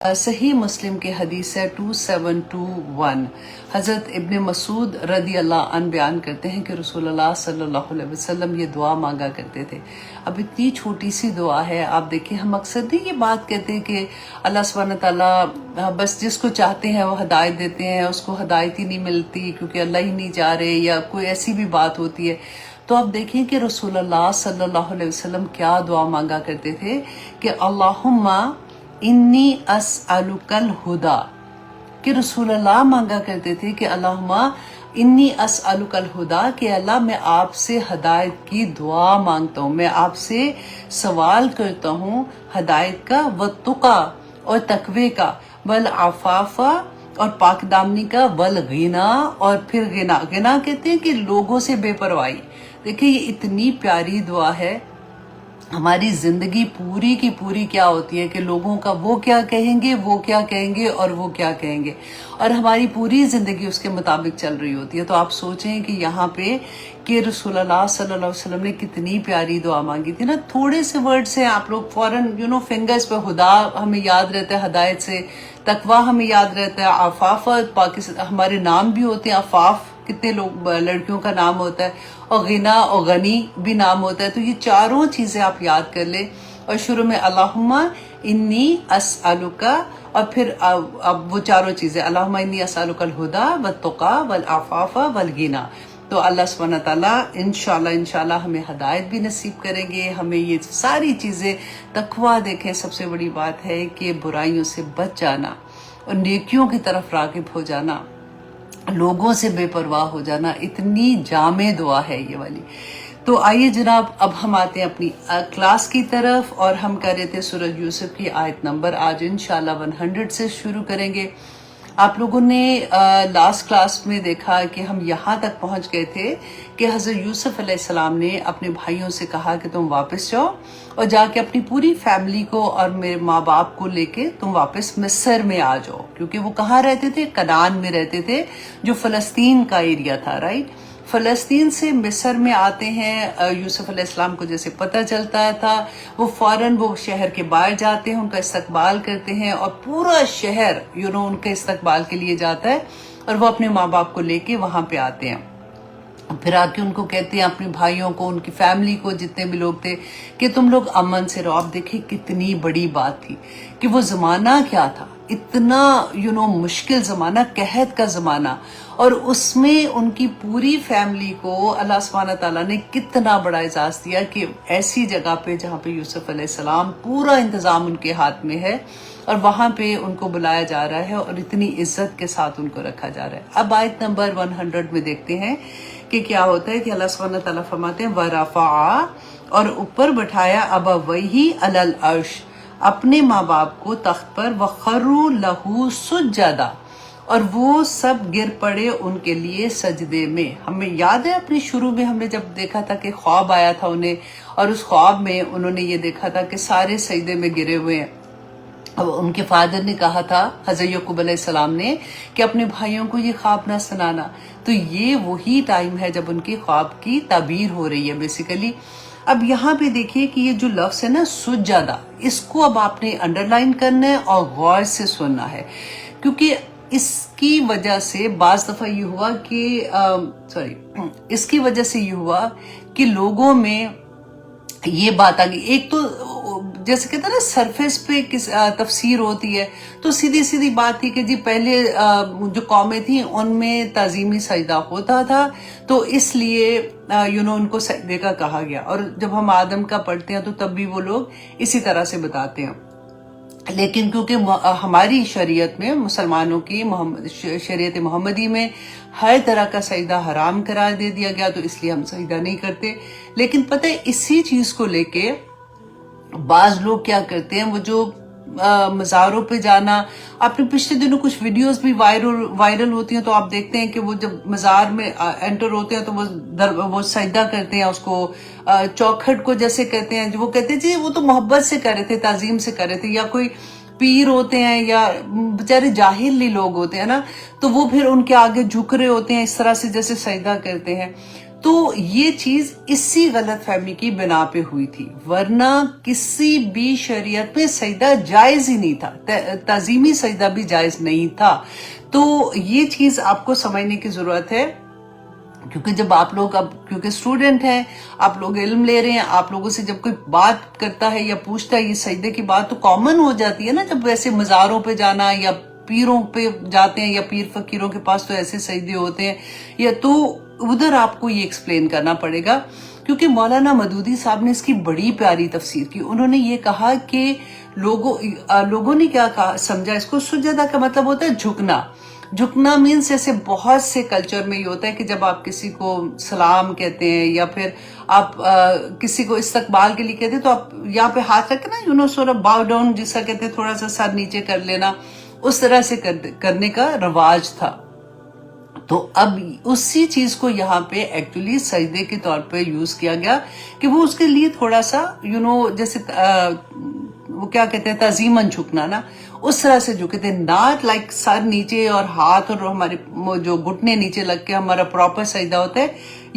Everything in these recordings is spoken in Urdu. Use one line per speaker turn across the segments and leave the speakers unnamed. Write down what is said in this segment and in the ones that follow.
صحیح مسلم کے حدیث ہے 2721 حضرت ابن مسعود رضی اللہ عنہ بیان کرتے ہیں کہ رسول اللہ صلی اللہ علیہ وسلم یہ دعا مانگا کرتے تھے۔ اب اتنی چھوٹی سی دعا ہے، آپ دیکھیں ہم اکثر نہیں یہ بات کہتے ہیں کہ اللہ سبحانہ تعالیٰ بس جس کو چاہتے ہیں وہ ہدایت دیتے ہیں، اس کو ہدایت ہی نہیں ملتی کیونکہ اللہ ہی نہیں چاہ رہے، یا کوئی ایسی بھی بات ہوتی ہے۔ تو آپ دیکھیں کہ رسول اللہ صلی اللہ علیہ وسلم کیا دعا مانگا کرتے تھے کہ اللہم انی اسألک الہدا، کہ رسول اللہ مانگا کرتے تھے کہ اللہم انی اسألک الہدا، کہ اللہ میں آپ سے ہدایت کی دعا مانگتا ہوں، میں آپ سے سوال کرتا ہوں ہدایت کا، والتقی اور تقوی کا، والعفاف اور پاک دامنی کا، والغنا اور پھر غنا کہتے ہیں کہ لوگوں سے بے پرواہی۔ دیکھیں یہ اتنی پیاری دعا ہے۔ ہماری زندگی پوری کی پوری کیا ہوتی ہے کہ لوگوں کا وہ کیا کہیں گے، وہ کیا کہیں گے اور وہ کیا کہیں گے، اور ہماری پوری زندگی اس کے مطابق چل رہی ہوتی ہے۔ تو آپ سوچیں کہ یہاں پہ کہ رسول اللہ صلی اللہ علیہ وسلم نے کتنی پیاری دعا مانگی تھی نا، تھوڑے سے ورڈ سے آپ لوگ فوراً فنگرز پہ ہدا ہمیں یاد رہتا ہے، ہدایت سے تقوی ہمیں یاد رہتا ہے، عفاف پاکستان ہمارے نام بھی ہوتے ہیں، عفاف کتنے لوگ لڑکیوں کا نام ہوتا ہے، اور غنا اور غنی بھی نام ہوتا ہے۔ تو یہ چاروں چیزیں آپ یاد کر لیں، اور شروع میں اللہم انی اسألک، اور پھر اب وہ چاروں چیزیں اللہم انی اسألک الہدا والتقی والعفاف والغنا۔ تو اللہ سبحانہ تعالیٰ انشاءاللہ ہمیں ہدایت بھی نصیب کریں گے، ہمیں یہ ساری چیزیں تقوی، دیکھیں سب سے بڑی بات ہے کہ برائیوں سے بچ جانا اور نیکیوں کی طرف راغب ہو جانا، لوگوں سے بے پرواہ ہو جانا، اتنی جامع دعا ہے یہ والی۔ تو آئیے جناب اب ہم آتے ہیں اپنی کلاس کی طرف، اور ہم کر رہے تھے سورہ یوسف کی آیت نمبر، آج انشاءاللہ 100 سے شروع کریں گے۔ آپ لوگوں نے لاسٹ کلاس میں دیکھا کہ ہم یہاں تک پہنچ گئے تھے کہ حضرت یوسف علیہ السلام نے اپنے بھائیوں سے کہا کہ تم واپس جاؤ اور جا کے اپنی پوری فیملی کو اور میرے ماں باپ کو لے کے تم واپس مصر میں آ جاؤ، کیونکہ وہ کہاں رہتے تھے؟ کنعان میں رہتے تھے، جو فلسطین کا ایریا تھا، رائٹ۔ فلسطین سے مصر میں آتے ہیں، یوسف علیہ السلام کو جیسے پتہ چلتا تھا وہ فوراً وہ شہر کے باہر جاتے ہیں، ان کا استقبال کرتے ہیں، اور پورا شہر ان کے استقبال کے لیے جاتا ہے، اور وہ اپنے ماں باپ کو لے کے وہاں پہ آتے ہیں۔ پھر آ کے ان کو کہتے ہیں، اپنے بھائیوں کو، ان کی فیملی کو، جتنے بھی لوگ تھے، کہ تم لوگ امن سے رہو۔ آپ دیکھیں کتنی بڑی بات تھی کہ وہ زمانہ کیا تھا، اتنا مشکل زمانہ، قحط کا زمانہ، اور اس میں ان کی پوری فیملی کو اللہ سبحانہ تعالیٰ نے کتنا بڑا اعزاز دیا کہ ایسی جگہ پہ جہاں پہ یوسف علیہ السلام، پورا انتظام ان کے ہاتھ میں ہے، اور وہاں پہ ان کو بلایا جا رہا ہے اور اتنی عزت کے ساتھ ان کو رکھا جا رہا ہے۔ اب آیت نمبر 100 میں دیکھتے ہیں کہ کیا ہوتا ہے کہ اللہ سبحانہ تعالیٰ فرماتے ہیں وَرَفَعَ، اور اوپر بٹھایا، أَبَوَيْهِ عَلَى الْعَرْشِ، اپنے ماں باپ کو تخت پر، وَخَرُّوا لَهُ سُجَّدًا، اور وہ سب گر پڑے ان کے لیے سجدے میں۔ ہمیں یاد ہے اپنی شروع میں ہم نے جب دیکھا تھا کہ خواب آیا تھا انہیں، اور اس خواب میں انہوں نے یہ دیکھا تھا کہ سارے سجدے میں گرے ہوئے ہیں۔ ان کے فادر نے کہا تھا، حضرت یعقوب علیہ السلام نے، کہ اپنے بھائیوں کو یہ خواب نہ سنانا۔ تو یہ وہی ٹائم ہے جب ان کی خواب کی تعبیر ہو رہی ہے بیسیکلی۔ اب یہاں پہ دیکھیے کہ یہ جو لفظ ہے نا سجدہ، اس کو اب آپ نے انڈر لائن کرنا ہے اور غور سے سننا ہے، کیونکہ اس کی وجہ سے بعض دفعہ یہ ہوا کہ اس کی وجہ سے یہ ہوا کہ لوگوں میں یہ بات آ گئی۔ ایک تو جیسے کہتے ہیں نا سرفیس پہ تفسیر ہوتی ہے، تو سیدھی سیدھی بات تھی کہ جی پہلے جو قومیں تھیں ان میں تعظیمی سجدہ ہوتا تھا، تو اس لیے ان کو سجدے کا کہا گیا، اور جب ہم آدم کا پڑھتے ہیں تو تب بھی وہ لوگ اسی طرح سے بتاتے ہیں۔ لیکن کیونکہ ہماری شریعت میں، مسلمانوں کی شریعت محمدی میں ہر طرح کا سجدہ حرام قرار دے دیا گیا، تو اس لیے ہم سجدہ نہیں کرتے۔ لیکن پتہ ہے اسی چیز کو لے کے بعض لوگ کیا کرتے ہیں، وہ جو مزاروں پہ جانا، آپ نے پچھلے دنوں کچھ ویڈیوز بھی وائرل ہوتی ہیں، تو آپ دیکھتے ہیں کہ وہ جب مزار میں انٹر ہوتے ہیں تو وہ سجدہ کرتے ہیں، اس کو چوکھٹ کو جیسے کہتے ہیں، وہ کہتے ہیں جی وہ تو محبت سے کر رہے تھے، تعظیم سے کر رہے تھے، یا کوئی پیر ہوتے ہیں یا بیچارے جاہل لوگ ہوتے ہیں نا، تو وہ پھر ان کے آگے جھک رہے ہوتے ہیں اس طرح سے جیسے سجدہ کرتے ہیں۔ تو یہ چیز اسی غلط فہمی کی بنا پہ ہوئی تھی، ورنہ کسی بھی شریعت میں سجدہ جائز ہی نہیں تھا، تعظیمی سجدہ بھی جائز نہیں تھا۔ تو یہ چیز آپ کو سمجھنے کی ضرورت ہے، کیونکہ جب آپ لوگ اب کیونکہ اسٹوڈنٹ ہیں، آپ لوگ علم لے رہے ہیں، آپ لوگوں سے جب کوئی بات کرتا ہے یا پوچھتا ہے یہ سجدے کی بات، تو کامن ہو جاتی ہے نا، جب ویسے مزاروں پہ جانا یا پیروں پہ جاتے ہیں یا پیر فقیروں کے پاس تو ایسے سجدے ہوتے ہیں، یا تو ادھر آپ کو یہ ایکسپلین کرنا پڑے گا۔ کیونکہ مولانا مودودی صاحب نے اس کی بڑی پیاری تفسیر کی، انہوں نے یہ کہا کہ لوگوں نے کیا کہا سمجھا اس کو، سجدہ کا مطلب ہوتا ہے جھکنا۔ جھکنا مینس جیسے بہت سے کلچر میں یہ ہوتا ہے کہ جب آپ کسی کو سلام کہتے ہیں یا پھر آپ کسی کو استقبال کے لیے کہتے ہیں تو آپ یہاں پہ ہاتھ رکھیں نا، سورٹ آف باؤ ڈاؤن جسا کہتے ہیں، تھوڑا سا سر نیچے کر لینا، اس طرح سے کرنے کا رواج تھا۔ تو اب اسی چیز کو یہاں پہ ایکچولی سجدے کے طور پہ یوز کیا گیا کہ وہ اس کے لیے تھوڑا سا جیسے وہ کیا کہتے ہیں تعظیماً جھکنا نا، اس طرح سے جھکے تھے، ناٹ لائک سر نیچے اور ہاتھ اور ہمارے جو گھٹنے نیچے لگ کے ہمارا پراپر سجدہ ہوتا ہے،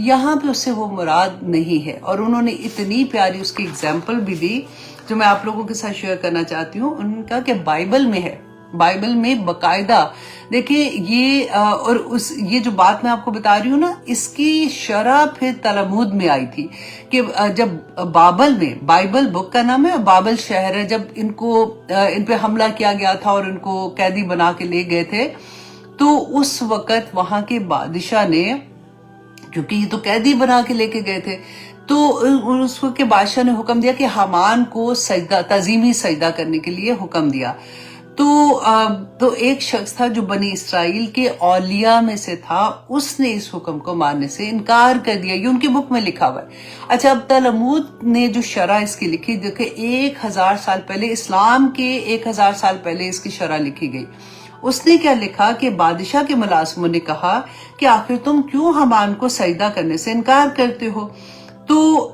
یہاں پہ اس سے وہ مراد نہیں ہے۔ اور انہوں نے اتنی پیاری اس کی اگزامپل بھی دی جو میں آپ لوگوں کے ساتھ شیئر کرنا چاہتی ہوں۔ انہوں نے کہا کہ بائبل میں ہے، بائبل میں باقاعدہ دیکھیں یہ جو بات میں آپ کو بتا رہی ہوں نا، اس کی شرح پھر تلمود میں آئی تھی کہ جب بابل میں، بائبل بک کا نام ہے، بابل شہر ہے، جب ان پہ حملہ کیا گیا تھا اور ان کو قیدی بنا کے لے گئے تھے، تو اس وقت وہاں کے بادشاہ نے، کیونکہ یہ تو قیدی بنا کے لے کے گئے تھے، تو اس وقت کے بادشاہ نے حکم دیا کہ حامان کو تعظیمی سجدہ کرنے کے لیے حکم دیا۔ تو ایک شخص تھا جو بنی اسرائیل کے اولیاء میں سے تھا، اس نے اس حکم کو ماننے سے انکار کر دیا۔ یہ ان کی بک میں لکھا ہوا ہے۔ اچھا، اب تلمود نے جو شرح اس کی لکھی، دیکھیں 1000 سال پہلے، اسلام کے 1000 سال پہلے اس کی شرح لکھی گئی۔ اس نے کیا لکھا کہ بادشاہ کے ملازموں نے کہا کہ آخر تم کیوں حامان کو سجدہ کرنے سے انکار کرتے ہو؟ تو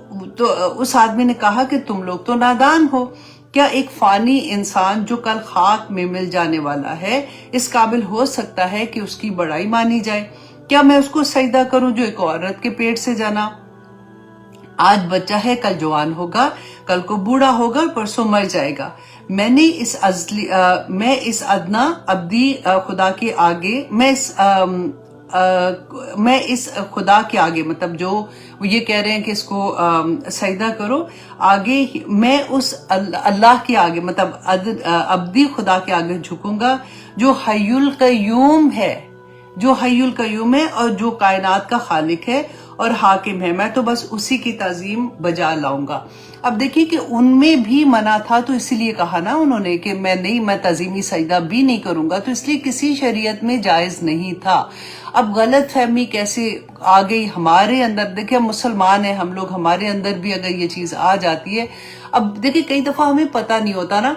اس آدمی نے کہا کہ تم لوگ تو نادان ہو، کیا ایک فانی انسان جو کل خاک میں مل جانے والا ہے اس قابل ہو سکتا ہے کہ اس کی بڑائی مانی جائے؟ کیا میں اس کو سجدہ کروں جو ایک عورت کے پیٹ سے جنا؟ آج بچہ ہے، کل جوان ہوگا، کل کو بوڑھا ہوگا، پرسوں مر جائے گا۔ میں اس ادنا ابدی خدا کے آگے، میں اس خدا کے آگے، مطلب جو وہ یہ کہہ رہے ہیں کہ اس کو سجدہ کرو، آگے میں اس اللہ کے آگے، مطلب ابدی خدا کے آگے جھکوں گا جو حی القیوم ہے، اور جو کائنات کا خالق ہے اور حاکم ہے، میں تو بس اسی کی تعظیم بجا لاؤں گا۔ اب دیکھیے کہ ان میں بھی منع تھا، تو اسی لیے کہا نا انہوں نے کہ میں تعظیمی سجدہ بھی نہیں کروں گا، تو اس لیے کسی شریعت میں جائز نہیں تھا۔ اب غلط فہمی کیسے آ گئی ہمارے اندر؟ دیکھیں ہم مسلمان ہیں، ہم لوگ، ہمارے اندر بھی اگر یہ چیز آ جاتی ہے، اب دیکھیں کئی دفعہ ہمیں پتہ نہیں ہوتا نا،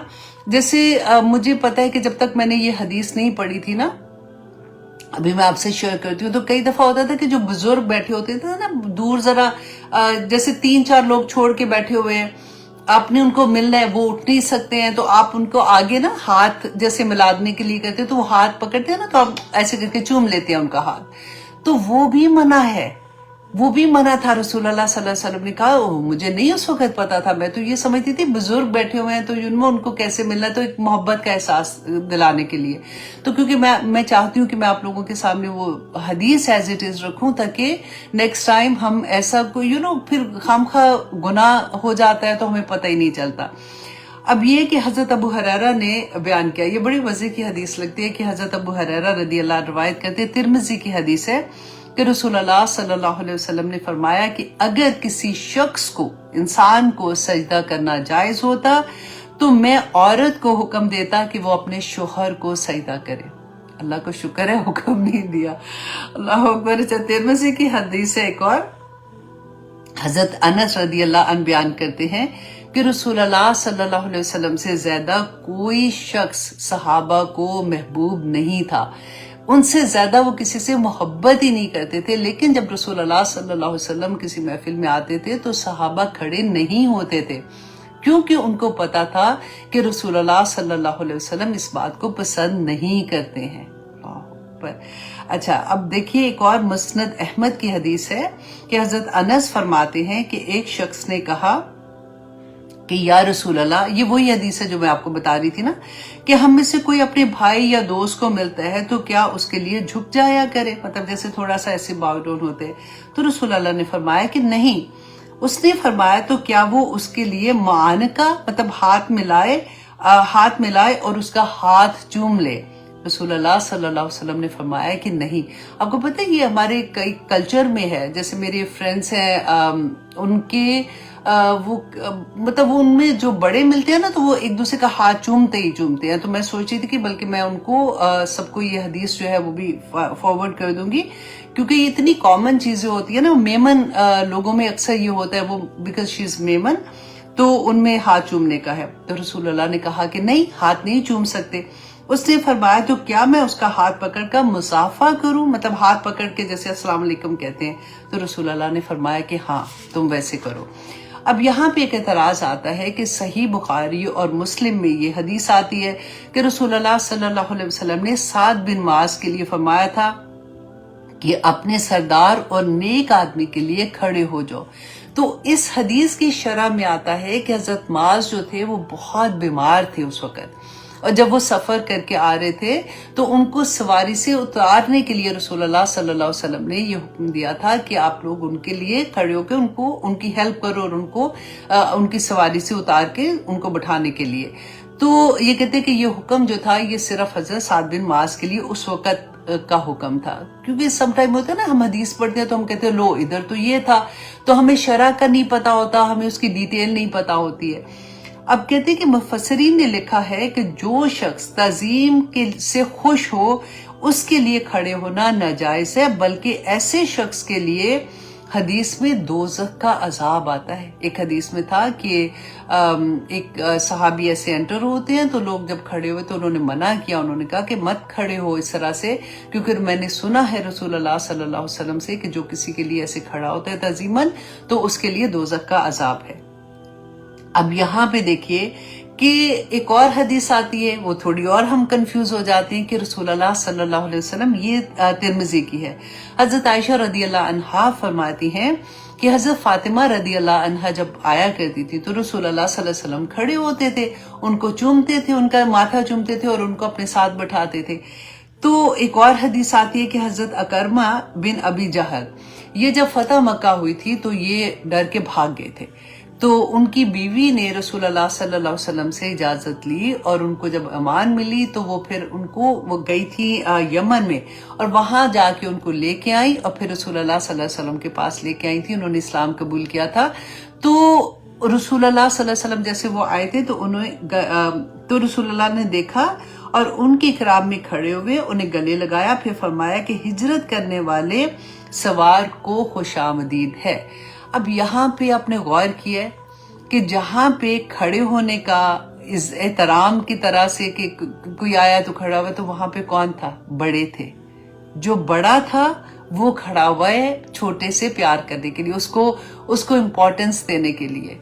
جیسے مجھے پتہ ہے کہ جب تک میں نے یہ حدیث نہیں پڑھی تھی نا، ابھی میں آپ سے شیئر کرتی ہوں، تو کئی دفعہ ہوتا تھا کہ جو بزرگ بیٹھے ہوتے تھے نا دور، ذرا جیسے 3-4 لوگ چھوڑ کے بیٹھے ہوئے ہیں، آپ نے ان کو ملنا ہے، وہ اٹھ نہیں سکتے ہیں، تو آپ ان کو آگے نا ہاتھ جیسے ملادنے کے لیے کرتے ہیں، تو وہ ہاتھ پکڑتے ہیں نا، تو آپ ایسے کر کے چوم لیتے ہیں ان کا ہاتھ، تو وہ بھی منع ہے، وہ بھی منع تھا۔ رسول اللہ صلی اللہ علیہ وسلم نے کہا مجھے نہیں اس وقت پتا تھا، میں تو یہ سمجھتی تھی بزرگ بیٹھے ہوئے ہیں تو ان کو کیسے ملنا، تو ایک محبت کا احساس دلانے کے لیے، تو کیونکہ میں چاہتی ہوں کہ میں آپ لوگوں کے سامنے وہ حدیث ایز اٹ از رکھوں، تاکہ نیکسٹ ٹائم ہم ایسا کوئی پھر خامخواہ گناہ ہو جاتا ہے تو ہمیں پتہ ہی نہیں چلتا۔ اب یہ کہ حضرت ابو ہریرہ نے بیان کیا، یہ بڑی مزے کی حدیث لگتی ہے کہ حضرت ابو ہریرہ رضی اللہ عنہ روایت کرتے ہیں، ترمذی کی حدیث ہے کہ رسول اللہ صلی اللہ علیہ وسلم نے فرمایا کہ اگر کسی شخص کو، انسان کو سجدہ کرنا جائز ہوتا تو میں عورت کو حکم دیتا کہ وہ اپنے شوہر کو سجدہ کرے۔ اللہ کو شکر ہے حکم نہیں دیا، اللہ اکبر۔ ترمذی کی حدیث ہے ایک اور، حضرت انس رضی اللہ عنہ بیان کرتے ہیں کہ رسول اللہ صلی اللہ علیہ وسلم سے زیادہ کوئی شخص صحابہ کو محبوب نہیں تھا، ان سے زیادہ وہ کسی سے محبت ہی نہیں کرتے تھے، لیکن جب رسول اللہ صلی اللہ علیہ وسلم کسی محفل میں آتے تھے تو صحابہ کھڑے نہیں ہوتے تھے، کیونکہ ان کو پتا تھا کہ رسول اللہ صلی اللہ علیہ وسلم اس بات کو پسند نہیں کرتے ہیں۔ پر. اچھا اب دیکھیے ایک اور مسند احمد کی حدیث ہے کہ حضرت انس فرماتے ہیں کہ ایک شخص نے کہا کہ یا رسول اللہ، یہ وہی حدیث ہے جو میں آپ کو بتا رہی تھی نا، کہ ہم میں سے کوئی اپنے بھائی یا دوست کو ملتا ہے تو کیا اس کے لیے جھک جایا کرے، مطلب جیسے تھوڑا سا ایسے باؤ ڈاؤن ہوتے ہیں. تو رسول اللہ نے فرمایا کہ نہیں. اس نے فرمایا تو کیا وہ اس کے لیے معانقہ مطلب ہاتھ ملائے اور اس کا ہاتھ چوم لے. رسول اللہ صلی اللہ علیہ وسلم نے فرمایا کہ نہیں. آپ کو پتہ ہے یہ ہمارے کئی کلچر میں ہے، جیسے میرے فرینڈس ہیں ان کے وہ مطلب ان میں جو بڑے ملتے ہیں نا تو وہ ایک دوسرے کا ہاتھ چومتے ہیں. تو میں سوچ رہی تھی کہ بلکہ میں ان کو سب کو یہ حدیث جو ہے وہ بھی فارورڈ کر دوں گی، کیونکہ یہ اتنی کامن چیزیں ہوتی ہیں نا. میمن لوگوں میں اکثر یہ ہوتا ہے، وہ بیکاز شی از میمن تو ان میں ہاتھ چومنے کا ہے. تو رسول اللہ نے کہا کہ نہیں، ہاتھ نہیں چوم سکتے. اس نے فرمایا تو کیا میں اس کا ہاتھ پکڑ کر مصافحہ کروں، مطلب ہاتھ پکڑ کے جیسے السلام علیکم کہتے ہیں. تو رسول اللہ نے فرمایا کہ ہاں تم ویسے کرو. اب یہاں پہ ایک اعتراض آتا ہے کہ صحیح بخاری اور مسلم میں یہ حدیث آتی ہے کہ رسول اللہ صلی اللہ علیہ وسلم نے سعد بن معاذ کے لیے فرمایا تھا کہ اپنے سردار اور نیک آدمی کے لیے کھڑے ہو جاؤ. تو اس حدیث کی شرح میں آتا ہے کہ حضرت معاذ جو تھے وہ بہت بیمار تھے اس وقت، اور جب وہ سفر کر کے آ رہے تھے تو ان کو سواری سے اتارنے کے لیے رسول اللہ صلی اللہ علیہ وسلم نے یہ حکم دیا تھا کہ آپ لوگ ان کے لیے کھڑے ہو کے ان کی ہیلپ کرو اور ان کی سواری سے اتار کے ان کو بٹھانے کے لیے. تو یہ کہتے ہیں کہ یہ حکم جو تھا یہ صرف حضرت سعد بن معاذ کے لیے اس وقت کا حکم تھا، کیونکہ سم ٹائم ہوتا ہے نا ہم حدیث پڑھتے ہیں تو ہم کہتے ہیں لو ادھر تو یہ تھا، تو ہمیں شرح کا نہیں پتا ہوتا، ہمیں اس کی ڈیٹیل نہیں پتا ہوتی ہے. اب کہتے ہیں کہ مفسرین نے لکھا ہے کہ جو شخص تعظیم سے خوش ہو اس کے لیے کھڑے ہونا ناجائز ہے، بلکہ ایسے شخص کے لیے حدیث میں دوزخ کا عذاب آتا ہے. ایک حدیث میں تھا کہ ایک صحابی ایسے انٹر ہوتے ہیں تو لوگ جب کھڑے ہوئے تو انہوں نے منع کیا، انہوں نے کہا کہ مت کھڑے ہو اس طرح سے، کیونکہ میں نے سنا ہے رسول اللہ صلی اللہ علیہ وسلم سے کہ جو کسی کے لیے ایسے کھڑا ہوتا ہے تعظیماً تو اس کے لیے دوزخ کا عذاب ہے. اب یہاں پہ دیکھیے کہ ایک اور حدیث آتی ہے، وہ تھوڑی اور ہم کنفیوز ہو جاتے ہیں کہ رسول اللہ صلی اللہ علیہ وسلم، یہ ترمذی کی ہے. حضرت عائشہ رضی اللہ عنہا فرماتی ہیں کہ حضرت فاطمہ رضی اللہ عنہا جب آیا کرتی تھی تو رسول اللہ صلی اللہ علیہ وسلم کھڑے ہوتے تھے، ان کو چومتے تھے، ان کا ماتھا چومتے تھے اور ان کو اپنے ساتھ بٹھاتے تھے. تو ایک اور حدیث آتی ہے کہ حضرت اکرمہ بن ابی جہل، یہ جب فتح مکہ ہوئی تھی تو یہ ڈر کے بھاگ گئے تھے. تو ان کی بیوی نے رسول اللہ صلی اللہ علیہ وسلم سے اجازت لی، اور ان کو جب امان ملی تو وہ گئی تھی یمن میں، اور وہاں جا کے ان کو لے کے آئی اور پھر رسول اللہ صلی اللہ علیہ وسلم کے پاس لے کے آئی تھی. انہوں نے اسلام قبول کیا تھا. تو رسول اللہ صلی اللہ علیہ وسلم جیسے وہ آئے تھے تو رسول اللہ نے دیکھا اور ان کے اکرام میں کھڑے ہوئے انہیں گلے لگایا، پھر فرمایا کہ ہجرت کرنے والے سوار کو خوش آمدید ہے. اب یہاں پہ آپ نے غور کیا ہے کہ جہاں پہ کھڑے ہونے کا احترام کی طرح سے کہ کوئی آیا تو کھڑا ہوا، تو وہاں پہ کون تھا؟ بڑے تھے. جو بڑا تھا وہ کھڑا ہوا ہے چھوٹے سے پیار کرنے کے لیے، اس کو امپورٹنس دینے کے لیے.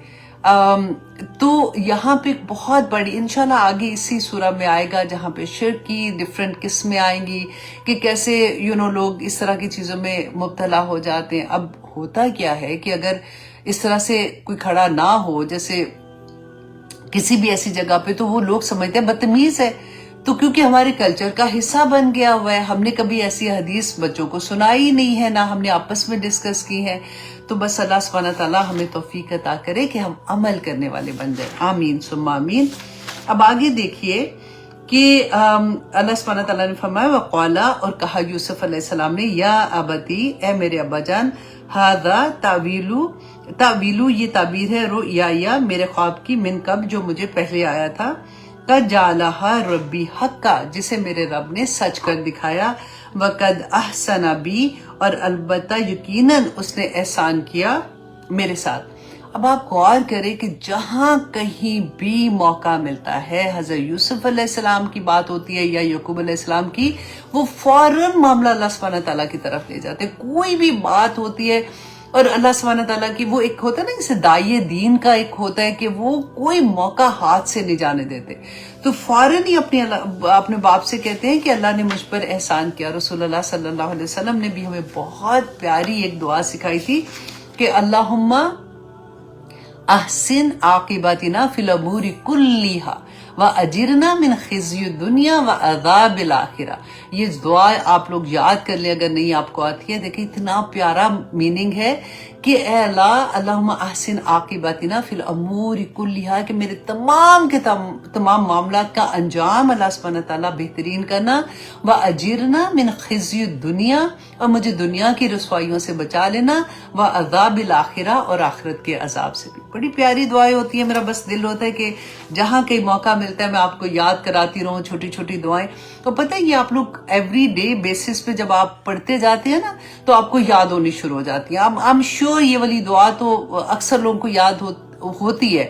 تو یہاں پہ بہت بڑی انشاءاللہ آگے اسی سورہ میں آئے گا جہاں پہ شرک کی ڈیفرنٹ قسمیں آئیں گی کہ کیسے لوگ اس طرح کی چیزوں میں مبتلا ہو جاتے ہیں. اب ہوتا کیا ہے کہ اگر اس طرح سے کوئی کھڑا نہ ہو جیسے کسی بھی ایسی جگہ پہ، تو وہ لوگ سمجھتے ہیں بدتمیز ہے. تو کیونکہ ہمارے کلچر کا حصہ بن گیا ہوا ہے، ہم نے کبھی ایسی حدیث بچوں کو سنائی نہیں ہے، نہ ہم نے آپس میں ڈسکس کی ہے. تو بس اللہ سبحانہ تعالیٰ ہمیں توفیق عطا کرے کہ ہم عمل کرنے والے بن جائیں. آمین ثم آمین. اب آگے دیکھیے کہ اللہ سبحانہ تعالیٰ نے فرمایا وقالا، اور کہا یوسف علیہ السلام نے، یا ابتی، اے میرے ابا جان، ہذا تعویلو، یہ تعبیر ہے رؤیا میرے خواب کی، من قبل، جو مجھے پہلے آیا تھا، قد جعلہا ربی حقا، جسے میرے رب نے سچ کر دکھایا، وقد احسن بی، اور البتہ یقیناً اس نے احسان کیا میرے ساتھ. اب آپ غور کریں کہ جہاں کہیں بھی موقع ملتا ہے حضرت یوسف علیہ السلام کی بات ہوتی ہے یا یعقوب علیہ السلام کی، وہ فوراً معاملہ اللہ سبحانہ تعالیٰ کی طرف لے جاتے ہیں. کوئی بھی بات ہوتی ہے اور اللہ سبحانہ تعالیٰ کی وہ ایک ہوتا ہے نا جیسے داعی دین کا ایک ہوتا ہے کہ وہ کوئی موقع ہاتھ سے نہیں جانے دیتے، تو فوراً ہی اپنے باپ سے کہتے ہیں کہ اللہ نے مجھ پر احسان کیا۔ رسول اللہ صلی اللہ علیہ وسلم نے بھی ہمیں بہت پیاری ایک دعا سکھائی تھی کہ اللہم احسن عاقبتنا فی الامور کلیہا واجرنا من خزی الدنیا وعذاب الاخرہ۔ یہ دعا آپ لوگ یاد کر لیں اگر نہیں آپ کو آتی ہے۔ دیکھیں اتنا پیارا میننگ ہے کہ اے اللہ، اللہم احسن عاقبتنا فی الامور کلیہا، کہ میرے تمام کے تمام معاملات کا انجام اللہ سبحانہ تعالیٰ بہترین کرنا، واجرنا من خزی الدنیا، اور مجھے دنیا کی رسوائیوں سے بچا لینا، وعذاب الاخرہ، اور آخرت کے عذاب سے بھی۔ بڑی پیاری دعائیں ہوتی ہیں۔ میرا بس دل ہوتا ہے کہ جہاں کہیں موقع ملتا ہے میں آپ کو یاد کراتی رہوں چھوٹی چھوٹی دعائیں۔ تو پتہ ہے یہ آپ لوگ ایوری ڈے بیسس پہ جب آپ پڑھتے جاتے ہیں نا تو آپ کو یاد ہونی شروع ہو جاتی ہیں۔ آئی ایم شیور یہ والی دعا تو اکثر لوگوں کو یاد ہوتی ہے،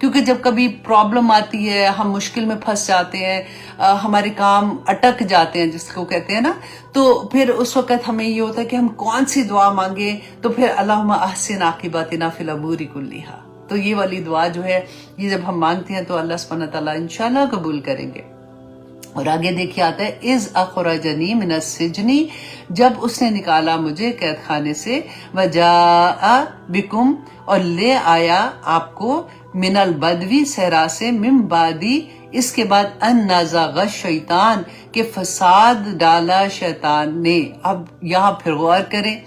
کیونکہ جب کبھی پرابلم آتی ہے، ہم مشکل میں پھنس جاتے ہیں، ہمارے کام اٹک جاتے ہیں جس کو کہتے ہیں نا، تو پھر اس وقت ہمیں یہ ہوتا ہے کہ ہم کون سی دعا مانگیں، تو پھر اللہم احسن عاقبتنا فی الامور کلیہا۔ تو یہ والی دعا جو ہے یہ جب ہم مانگتے ہیں تو اللہ سبحانہ تعالیٰ انشاءاللہ قبول کریں گے۔ اور آگے دیکھیے آتا ہے اذ اخرجنی من السجن، جب اس نے نکالا مجھے قید خانے سے، وجاء بکم، اور لے آیا آپ کو، من البدوی صحرا سے، من بعدی اس کے بعد، ان نازغ الشیطان، کہ فساد ڈالا شیطان نے۔ اب یہاں پھر غور کریں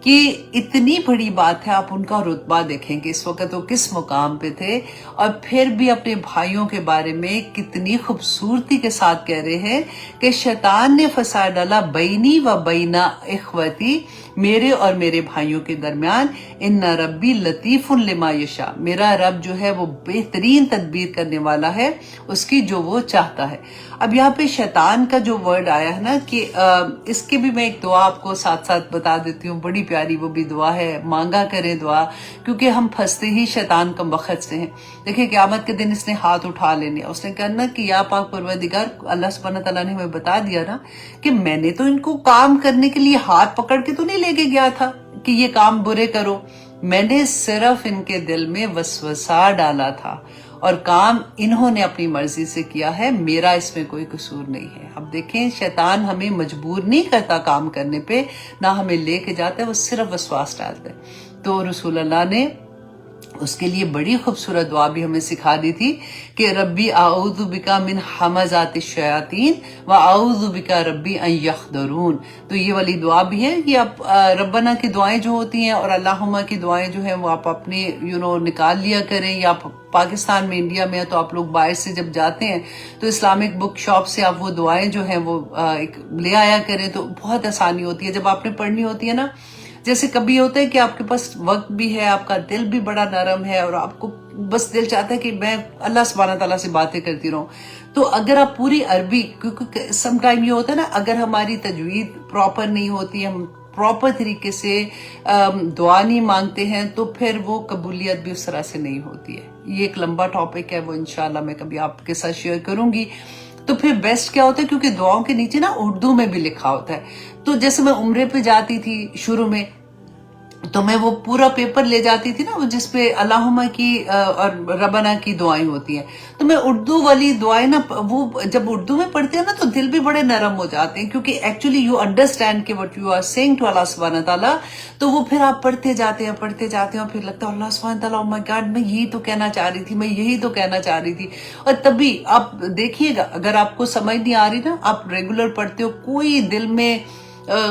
کہ اتنی بڑی بات ہے، آپ ان کا رتبہ دیکھیں کہ اس وقت وہ کس مقام پہ تھے، اور پھر بھی اپنے بھائیوں کے بارے میں کتنی خوبصورتی کے ساتھ کہہ رہے ہیں کہ شیطان نے فساد ڈالا بینی و بینا اخوتی، میرے اور میرے بھائیوں کے درمیان، ان ربی لطیف لما یشاء، میرا رب جو ہے وہ بہترین تدبیر کرنے والا ہے اس کی جو وہ چاہتا ہے۔ اب یہاں پہ شیطان کا جو ورڈ آیا ہے نا، کہ اس کے بھی میں ایک دعا آپ کو ساتھ ساتھ بتا دیتی ہوں، بڑی پیاری وہ بھی دعا ہے، مانگا کریں دعا، کیونکہ ہم پھنستے ہی شیطان کا وقت سے ہیں۔ دیکھیں قیامت کے دن اس نے ہاتھ اٹھا لینے، اس نے کہنا کہ یا پاک پروردگار، اللہ سبحانہ تعالیٰ نے ہمیں بتا دیا نا کہ میں نے تو ان کو کام کرنے کے لیے ہاتھ پکڑ کے تو نہیں لے کے گیا تھا کہ یہ کام برے کرو، میں نے صرف ان کے دل میں وسوسہ ڈالا تھا، اور کام انہوں نے اپنی مرضی سے کیا ہے، میرا اس میں کوئی قصور نہیں ہے۔ اب دیکھیں شیطان ہمیں مجبور نہیں کرتا کام کرنے پہ، نہ ہمیں لے کے جاتا ہے، وہ صرف وسواس ڈالتا ہے۔ تو رسول اللہ نے اس کے لیے بڑی خوبصورت دعا بھی ہمیں سکھا دی تھی کہ ربی اعوذ بکا من حمزات الشیاطین و اعوذ بکا ربی ان یحضرون۔ تو یہ والی دعا بھی ہے، یہ آپ ربنا کی دعائیں جو ہوتی ہیں اور اللہم کی دعائیں جو ہیں وہ آپ اپنے نکال لیا کریں، یا آپ پاکستان میں انڈیا میں تو آپ لوگ باہر سے جب جاتے ہیں تو اسلامک بک شاپ سے آپ وہ دعائیں جو ہیں وہ لے آیا کریں، تو بہت آسانی ہوتی ہے جب آپ نے پڑھنی ہوتی ہے نا۔ جیسے کبھی ہوتا ہے کہ آپ کے پاس وقت بھی ہے، آپ کا دل بھی بڑا نرم ہے، اور آپ کو بس دل چاہتا ہے کہ میں اللہ سبحانہ تعالیٰ سے باتیں کرتی رہوں، تو اگر آپ پوری عربی، کیونکہ سم ٹائم یہ ہوتا ہے نا اگر ہماری تجوید پراپر نہیں ہوتی، ہم پراپر طریقے سے دعا نہیں مانگتے ہیں، تو پھر وہ قبولیت بھی اس طرح سے نہیں ہوتی ہے۔ یہ ایک لمبا ٹاپک ہے، وہ انشاءاللہ میں کبھی آپ کے ساتھ شیئر کروں گی۔ تو پھر بیسٹ کیا ہوتا ہے، کیونکہ دعاؤں کے نیچے نا اردو میں بھی لکھا ہوتا ہے، تو جیسے میں عمرے پہ جاتی تھی شروع میں، تو میں وہ پورا پیپر لے جاتی تھی نا وہ جس پہ اللہم کی اور ربنا کی دعائیں ہوتی ہیں، تو میں اردو والی دعائیں نا وہ جب اردو میں پڑھتے ہیں نا تو دل بھی بڑے نرم ہو جاتے ہیں، کیونکہ ایکچولی یو انڈرسٹینڈ کہ what you are saying to Allah سبحانہ تعالیٰ، تو وہ پھر آپ پڑھتے جاتے ہیں اور پھر لگتا ہے اللہ سبحانہ تعالیٰ او مائی گاڈ، میں یہی تو کہنا چاہ رہی تھی، میں یہی تو کہنا چاہ رہی تھی۔ اور تبھی آپ دیکھیے گا اگر آپ کو سمجھ نہیں آ رہی نا، آپ ریگولر پڑھتے ہو، کوئی دل میں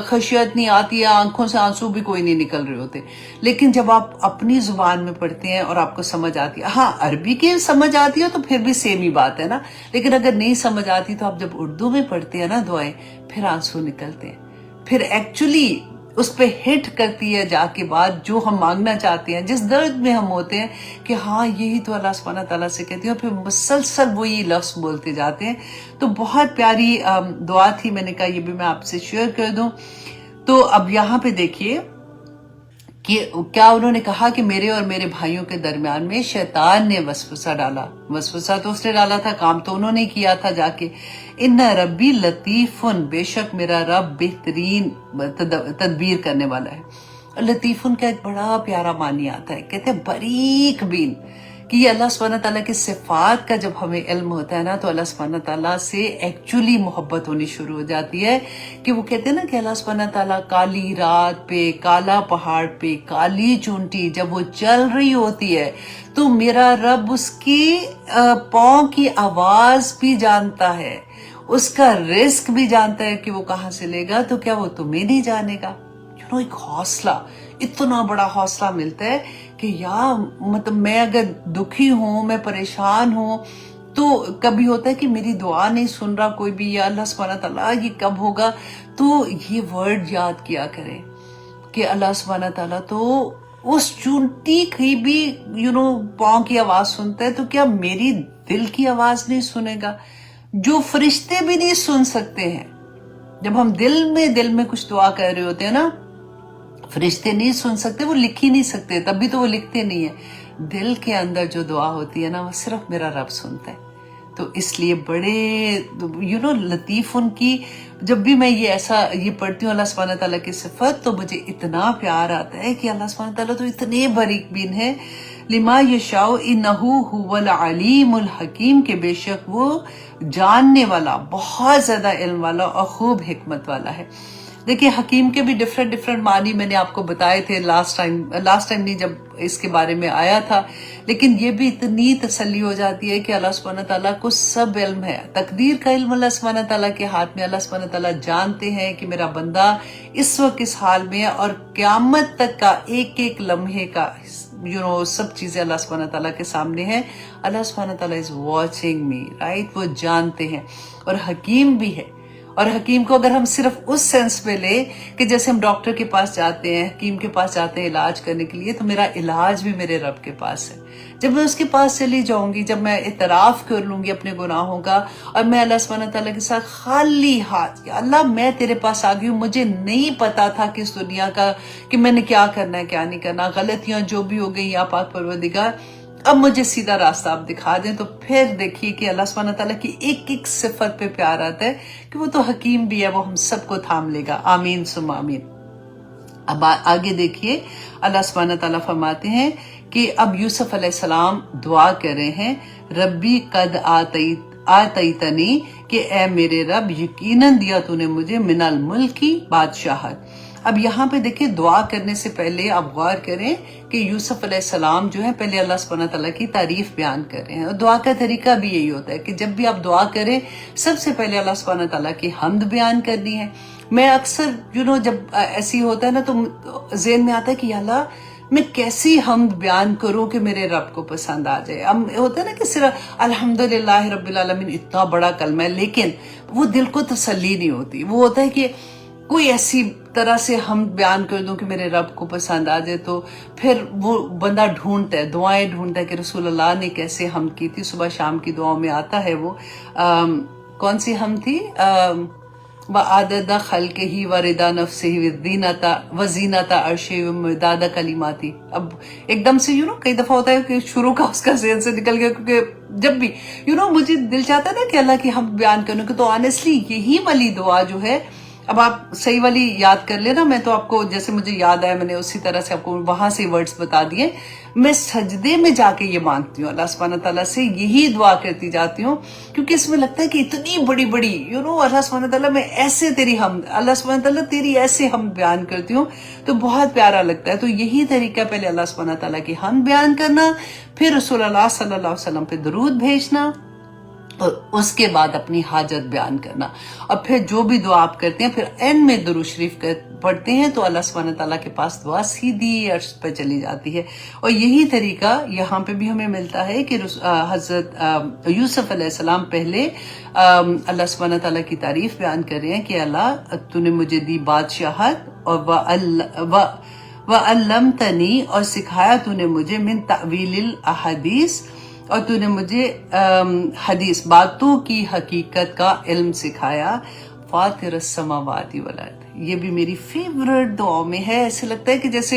خشیت نہیں آتی ہے، آنکھوں سے آنسو بھی کوئی نہیں نکل رہے ہوتے، لیکن جب آپ اپنی زبان میں پڑھتے ہیں اور آپ کو سمجھ آتی ہے، ہاں عربی کی سمجھ آتی ہے تو پھر بھی سیم ہی بات ہے نا، لیکن اگر نہیں سمجھ آتی تو آپ جب اردو میں پڑھتے ہیں نا دعائیں، پھر آنسو نکلتے ہیں، پھر ایکچولی اس پہ ہٹ کرتی ہے جا کے بات جو ہم مانگنا چاہتے ہیں، جس درد میں ہم ہوتے ہیں کہ ہاں یہی تو اللہ سبحانہ تعالیٰ سے کہتی ہیں، اور پھر مسلسل وہی لفظ بولتے جاتے ہیں۔ تو بہت پیاری دعا تھی، میں نے کہا یہ بھی میں آپ سے شیئر کر دوں۔ تو اب یہاں پہ دیکھیے کہ کیا انہوں نے کہا کہ میرے اور میرے بھائیوں کے درمیان میں شیطان نے وسوسہ ڈالا، وسوسہ تو اس نے ڈالا تھا، کام تو انہوں نے کیا تھا جا کے۔ ان ربی لطیفن، بے شک میرا رب بہترین تدبیر کرنے والا ہے۔ لطیف کا ایک بڑا پیارا معنی آتا ہے، کہتے ہیں باریک بین، کہ یہ اللہ سبحانہ تعالیٰ کی صفات کا جب ہمیں علم ہوتا ہے نا تو اللہ سبحانہ تعالیٰ سے ایکچولی محبت ہونی شروع ہو جاتی ہے. کہ وہ کہتے ہیں نا کہ اللہ سبحانہ تعالیٰ کالی رات پہ، کالا پہاڑ پہ، کالی چونٹی جب وہ چل رہی ہوتی ہے تو میرا رب اس کی پاؤں کی آواز بھی جانتا ہے، اس کا رزق بھی جانتا ہے کہ وہ کہاں سے لے گا، تو کیا وہ تمہیں نہیں جانے گا؟ ایک حوصلہ، اتنا بڑا حوصلہ ملتا ہے کہ یا مطلب میں اگر دکھی ہوں، میں پریشان ہوں، تو کبھی ہوتا ہے کہ میری دعا نہیں سن رہا کوئی بھی، یا اللہ سبحانہ تعالیٰ یہ کب ہوگا، تو یہ ورڈ یاد کیا کرے کہ اللہ سبحانہ تعالیٰ تو اس چونٹی کی بھی پاؤں کی آواز سنتا ہے، تو کیا میری دل کی آواز نہیں سنے گا، جو فرشتے بھی نہیں سن سکتے ہیں. جب ہم دل میں کچھ دعا کر رہے ہوتے ہیں نا، فرشتے نہیں سن سکتے، وہ لکھ ہی نہیں سکتے، تب بھی تو وہ لکھتے نہیں ہیں. دل کے اندر جو دعا ہوتی ہے نا، وہ صرف میرا رب سنتا ہے. تو اس لیے بڑے لطیف ان کی، جب بھی میں یہ پڑھتی ہوں اللہ سبحانہ تعالیٰ کی صفت، تو مجھے اتنا پیار آتا ہے کہ اللہ سبحانہ تعالیٰ تو اتنے باریک بین ہے. لما یشاء انہ هو العلیم الحکیم، کے بے شک وہ جاننے والا، بہت زیادہ علم والا اور خوب حکمت والا ہے. دیکھیں حکیم کے بھی ڈفرینٹ معنی میں نے آپ کو بتائے تھے لاسٹ ٹائم نہیں جب اس کے بارے میں آیا تھا، لیکن یہ بھی اتنی تسلی ہو جاتی ہے کہ اللہ سبحانہ تعالیٰ کو سب علم ہے. تقدیر کا علم اللہ سبحانہ تعالیٰ کے ہاتھ میں، اللہ سبحانہ تعالیٰ جانتے ہیں کہ میرا بندہ اس وقت اس حال میں ہے، اور قیامت تک کا ایک لمحے کا سب چیزیں اللہ سبحانہ تعالیٰ کے سامنے ہیں. اللہ سبحانہ تعالیٰ از واچنگ می، رائٹ، وہ جانتے ہیں. اور حکیم بھی ہے. اور حکیم کو اگر ہم صرف اس سینس میں لیں کہ جیسے ہم ڈاکٹر کے پاس جاتے ہیں، حکیم کے پاس جاتے ہیں علاج کرنے کے لیے، تو میرا علاج بھی میرے رب کے پاس ہے. جب میں اس کے پاس چلی جاؤں گی، جب میں اعتراف کر لوں گی اپنے گناہوں کا، اور میں اللہ سبحانہ تعالیٰ کے ساتھ خالی ہاتھ، یا اللہ میں تیرے پاس آ گئی ہوں، مجھے نہیں پتا تھا کہ اس دنیا کا کہ میں نے کیا کرنا ہے کیا نہیں کرنا، غلطیاں جو بھی ہو گئی، یا پاک پروردگار اب مجھے سیدھا راستہ آپ دکھا دیں. تو پھر دیکھیے کہ اللہ سبحانہ تعالیٰ کی ایک صفت پہ پیار آتا ہے کہ وہ تو حکیم بھی ہے، وہ ہم سب کو تھام لے گا. آمین ثم آمین. اب آگے دیکھیے اللہ سبحانہ تعالیٰ فرماتے ہیں کہ اب یوسف علیہ السلام دعا کر رہے ہیں، ربی قد آتیتنی، کہ اے میرے رب یقیناً دیا تو نے مجھے من الملکی، بادشاہت. اب یہاں پہ دیکھیں دعا کرنے سے پہلے آپ غور کریں کہ یوسف علیہ السلام جو ہے پہلے اللہ سبحانہ تعالیٰ کی تعریف بیان کر رہے ہیں. اور دعا کا طریقہ بھی یہی ہوتا ہے کہ جب بھی آپ دعا کریں سب سے پہلے اللہ سبحانہ تعالیٰ کی حمد بیان کرنی ہے. میں اکثر جب ایسی ہوتا ہے نا تو ذہن میں آتا ہے کہ یا اللہ میں کیسی حمد بیان کروں کہ میرے رب کو پسند آ جائے. اب ہوتا ہے نا کہ صرف الحمدللہ رب العالمین اتنا بڑا کلمہ ہے، لیکن وہ دل کو تسلی نہیں ہوتی. وہ ہوتا ہے کہ کوئی ایسی طرح سے ہم بیان کر دوں کہ میرے رب کو پسند آ جائے. تو پھر وہ بندہ ڈھونڈتا ہے، دعائیں ڈھونڈتا ہے کہ رسول اللہ نے کیسے حمد کی تھی. صبح شام کی دعاؤں میں آتا ہے وہ کون سی حمد تھی، وعدد خلقہ ورضا نفسہ وزینت عرشہ ومداد کلماتی. اب ایک دم سے کئی دفعہ ہوتا ہے کہ شروع کا اس کا ذہن سے نکل گیا، کیونکہ جب بھی مجھے دل چاہتا ہے نا کہ اللہ کی حمد بیان کرنے کو، تو آنیسٹلی یہی والی دعا جو ہے، اب آپ صحیح والی یاد کر لینا، میں تو آپ کو جیسے مجھے یاد آیا میں نے اسی طرح سے آپ کو وہاں سے ورڈز بتا دیے. میں سجدے میں جا کے یہ مانگتی ہوں اللہ سبحانہ تعالیٰ سے، یہی دعا کرتی جاتی ہوں، کیونکہ اس میں لگتا ہے کہ اتنی بڑی اللہ سبحانہ تعالیٰ میں ایسے تیری حمد، اللہ سبحانہ تعالیٰ تیری ایسے حمد بیان کرتی ہوں تو بہت پیارا لگتا ہے. تو یہی طریقہ، پہلے اللہ سبحانہ تعالیٰ کی حمد بیان کرنا، پھر رسول اللہ صلی اللہ علیہ وسلم پہ درود بھیجنا، اور اس کے بعد اپنی حاجت بیان کرنا. اور پھر جو بھی دعا آپ کرتے ہیں پھر اینڈ میں درود شریف پڑھتے ہیں تو اللہ سبحانہ تعالیٰ کے پاس دعا سیدھی عرش پہ چلی جاتی ہے. اور یہی طریقہ یہاں پہ بھی ہمیں ملتا ہے کہ حضرت یوسف علیہ السلام پہلے اللہ سبحانہ تعالیٰ کی تعریف بیان کر رہے ہیں کہ اللہ تو نے مجھے دی بادشاہت، اور وَعَلَّمْتَنِي، اور سکھایا تو نے مجھے من تعویل الاحادیث، اور تو نے مجھے حدیث باتوں کی حقیقت کا علم سکھایا. فاطر السماوات والارض، یہ بھی میری فیورٹ دعاؤں میں ہے. ایسے لگتا ہے کہ جیسے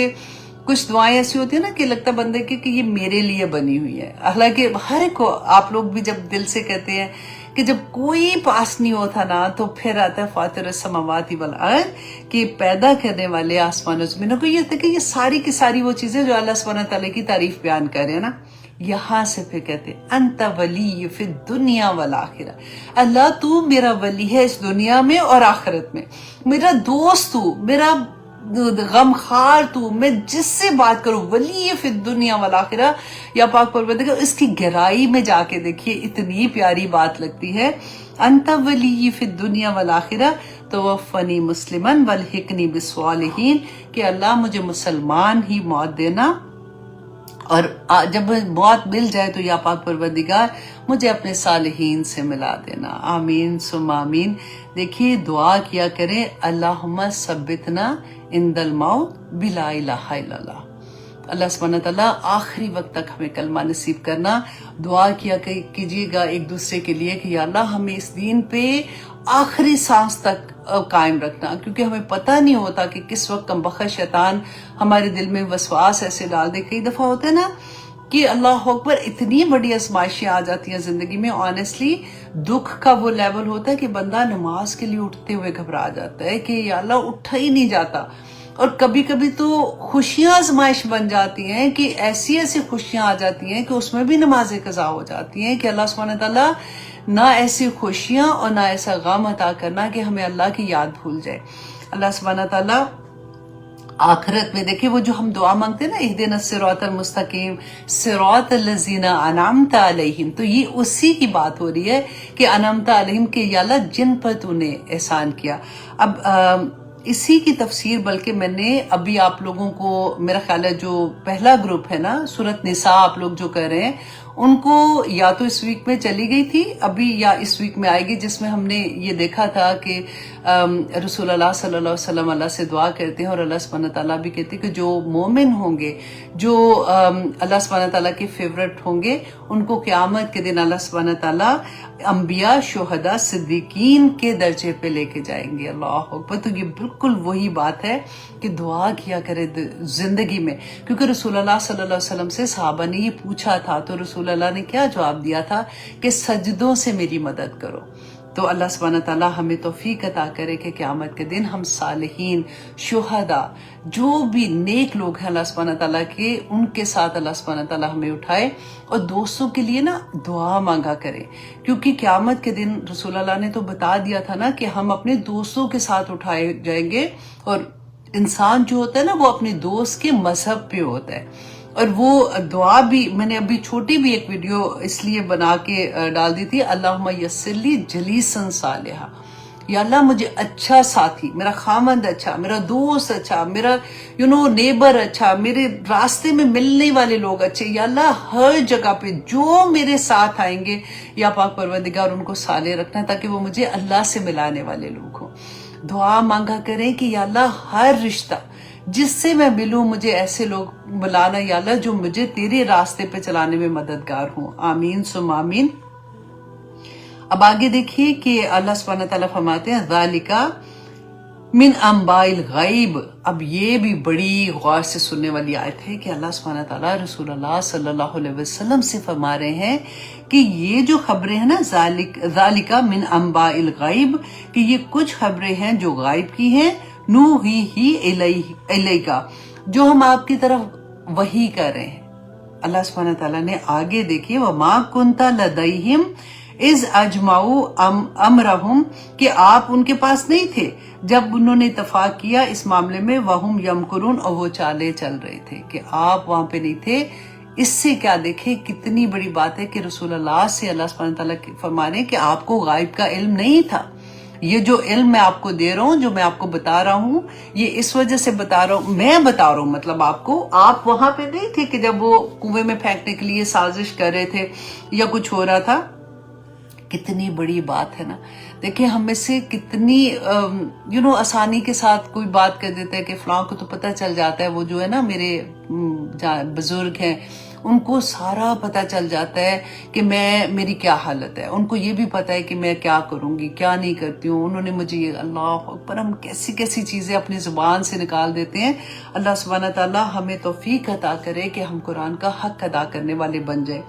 کچھ دعائیں ایسی ہوتی ہیں نا کہ لگتا ہے بندے کہ یہ میرے لیے بنی ہوئی ہے. حالانکہ ہر ایک کو، آپ لوگ بھی جب دل سے کہتے ہیں کہ جب کوئی پاس نہیں ہوتا نا تو پھر آتا ہے فاطر السماواتی والارض، کہ پیدا کرنے والے آسمان و زمینوں کو. یہ ہوتا ہے کہ یہ ساری کی ساری وہ چیزیں جو اللہ سبحانہ تعالیٰ کی تعریف بیان کر رہے ہیں نا. یہاں سے پھر کہتے ہیں انت ولی فی الدنیا والآخرہ، اللہ تو میرا ولی ہے اس دنیا میں اور آخرت میں، میرا دوست تو، میرا غم خار تو، میں جس سے بات کروں ولی فی الدنیا والآخرہ. یا پاک پروردگار اس کی گہرائی میں جا کے دیکھیے اتنی پیاری بات لگتی ہے. انت ولی فی الدنیا والآخرہ توفنی مسلمن والحقنی بالصالحین، کہ اللہ مجھے مسلمان ہی موت دینا، اور جب موت مل جائے تو یا پاک پروردگار مجھے اپنے صالحین سے ملا دینا. آمین ثم آمین. دیکھیے دعا کیا کریں اللہم ثبتنا عند الموت بلا الہ الا اللہ. اللہ سبحانہ تعالیٰ آخری وقت تک ہمیں کلمہ نصیب کرنا. دعا کیا کیجیے گا ایک دوسرے کے لیے کہ یا اللہ ہمیں اس دین پہ آخری سانس تک قائم رکھنا، کیونکہ ہمیں پتہ نہیں ہوتا کہ کس وقت کم بخت شیطان ہمارے دل میں وسواس ایسے ڈال دے. کئی دفعہ ہوتا ہے نا کہ اللہ اکبر اتنی بڑی آزمائشیں آ جاتی ہیں زندگی میں، آنیسٹلی دکھ کا وہ لیول ہوتا ہے کہ بندہ نماز کے لیے اٹھتے ہوئے گھبرا جاتا ہے کہ یا اللہ اٹھا ہی نہیں جاتا. اور کبھی کبھی تو خوشیاں آزمائش بن جاتی ہیں کہ ایسی ایسی خوشیاں آ جاتی ہیں کہ اس میں بھی نمازیں قضا ہو جاتی ہیں، کہ اللہ سبحانہ تعالیٰ نہ ایسی خوشیاں اور نہ ایسا غم عطا کرنا کہ ہمیں اللہ کی یاد بھول جائے. اللہ سبحانہ تعالیٰ آخرت میں دیکھیں وہ جو ہم دعا مانگتے ہیں نا اہدنا الصراط المستقیم صراط الذین انعمت علیہم، تو یہ اسی کی بات ہو رہی ہے کہ انعمت علیہم، کہ یا اللہ جن پر تو نے احسان کیا. اب اسی کی تفسیر بلکہ میں نے ابھی آپ لوگوں کو، میرا خیال ہے جو پہلا گروپ ہے نا سورۃ نساء آپ لوگ جو کر رہے ہیں ان کو یا تو اس ویک میں چلی گئی تھی ابھی یا اس ویک میں آئے گی، جس میں ہم نے یہ دیکھا تھا کہ رسول اللہ صلی اللہ علیہ وسلم اللہ سے دعا کرتے ہیں اور اللہ سبحانہ تعالیٰ بھی کہتے ہیں کہ جو مومن ہوں گے، جو اللہ سبحانہ تعالیٰ کے فیورٹ ہوں گے، ان کو قیامت کے دن اللہ سبحانہ تعالیٰ انبیاء، شہداء، صدیقین کے درجے پہ لے کے جائیں گے. اللہ اکبر. تو یہ بالکل وہی بات ہے کہ دعا کیا کرے زندگی میں، کیونکہ رسول اللہ صلی اللہ علیہ وسلم سے صحابہ نے یہ پوچھا تھا تو رسول اللہ نے کیا جواب دیا تھا کہ سجدوں سے میری مدد کرو. تو اللہ سبحانہ تعالیٰ ہمیں توفیق عطا کرے کہ قیامت کے دن ہم صالحین، شہداء، جو بھی نیک لوگ ہیں اللہ سبحانہ تعالیٰ کے، ان کے ساتھ اللہ سبحانہ تعالیٰ ہمیں اٹھائے. اور دوستوں کے لیے نا دعا مانگا کرے، کیونکہ قیامت کے دن رسول اللہ نے تو بتا دیا تھا نا کہ ہم اپنے دوستوں کے ساتھ اٹھائے جائیں گے، اور انسان جو ہوتا ہے نا وہ اپنے دوست کے مذہب پہ ہوتا ہے. اور وہ دعا بھی میں نے ابھی چھوٹی بھی ایک ویڈیو اس لیے بنا کے ڈال دی تھی، اللہم یسر لی جلیسا صالحا، یا اللہ مجھے اچھا ساتھی، میرا خامند اچھا، میرا دوست اچھا، میرا نیبر اچھا، میرے راستے میں ملنے والے لوگ اچھے، یا اللہ ہر جگہ پہ جو میرے ساتھ آئیں گے یا پاک پروردگار ان کو صالح رکھنا تاکہ وہ مجھے اللہ سے ملانے والے لوگ ہوں. دعا مانگا کریں کہ یا اللہ ہر رشتہ جس سے میں ملوں مجھے ایسے لوگ بلانا یا اللہ جو مجھے تیرے راستے پہ چلانے میں مددگار ہوں. آمین ثم آمین. اب آگے دیکھیے کہ اللہ سبحانہ تعالیٰ فرماتے ہیں ذالک من انباء الغیب. اب یہ بھی بڑی غور سے سننے والی آیت ہے کہ اللہ سبحانہ تعالیٰ رسول اللہ صلی اللہ علیہ وسلم سے فرما رہے ہیں کہ یہ جو خبریں ہیں نا ذالک من انباء الغیب، کہ یہ کچھ خبریں ہیں جو غائب کی ہیں، نوحیہ الیکا، جو ہم آپ کی طرف وحی کر رہے ہیں. اللہ سبحانہ تعالیٰ نے آگے دیکھیے وما کنت لدیہم اذ اجمعوا امرہم، کہ آپ ان کے پاس نہیں تھے جب انہوں نے اتفاق کیا اس معاملے میں، وہم یمکرون، اور وہ چالے چل رہے تھے، کہ آپ وہاں پہ نہیں تھے. اس سے کیا دیکھیں کتنی بڑی بات ہے کہ رسول اللہ سے اللہ سبحانہ تعالیٰ فرما رہے ہیں کہ آپ کو غائب کا علم نہیں تھا. یہ جو علم میں آپ کو دے رہا ہوں، جو میں آپ کو بتا رہا ہوں، یہ اس وجہ سے بتا رہا ہوں، میں بتا رہا ہوں مطلب آپ کو، آپ وہاں پہ نہیں تھے کہ جب وہ کنویں میں پھینکنے کے لیے سازش کر رہے تھے یا کچھ ہو رہا تھا. کتنی بڑی بات ہے نا. دیکھیں ہم میں سے کتنی آسانی کے ساتھ کوئی بات کر دیتا ہے کہ فلاں کو تو پتہ چل جاتا ہے، وہ جو ہے نا میرے بزرگ ہیں ان کو سارا پتہ چل جاتا ہے کہ میری کیا حالت ہے، ان کو یہ بھی پتہ ہے کہ میں کیا کروں گی کیا نہیں کرتی ہوں. انہوں نے مجھے یہ، اللہ اکبر، ہم کیسی کیسی چیزیں اپنی زبان سے نکال دیتے ہیں. اللہ سبحانہ تعالیٰ ہمیں توفیق عطا کرے کہ ہم قرآن کا حق ادا کرنے والے بن جائیں.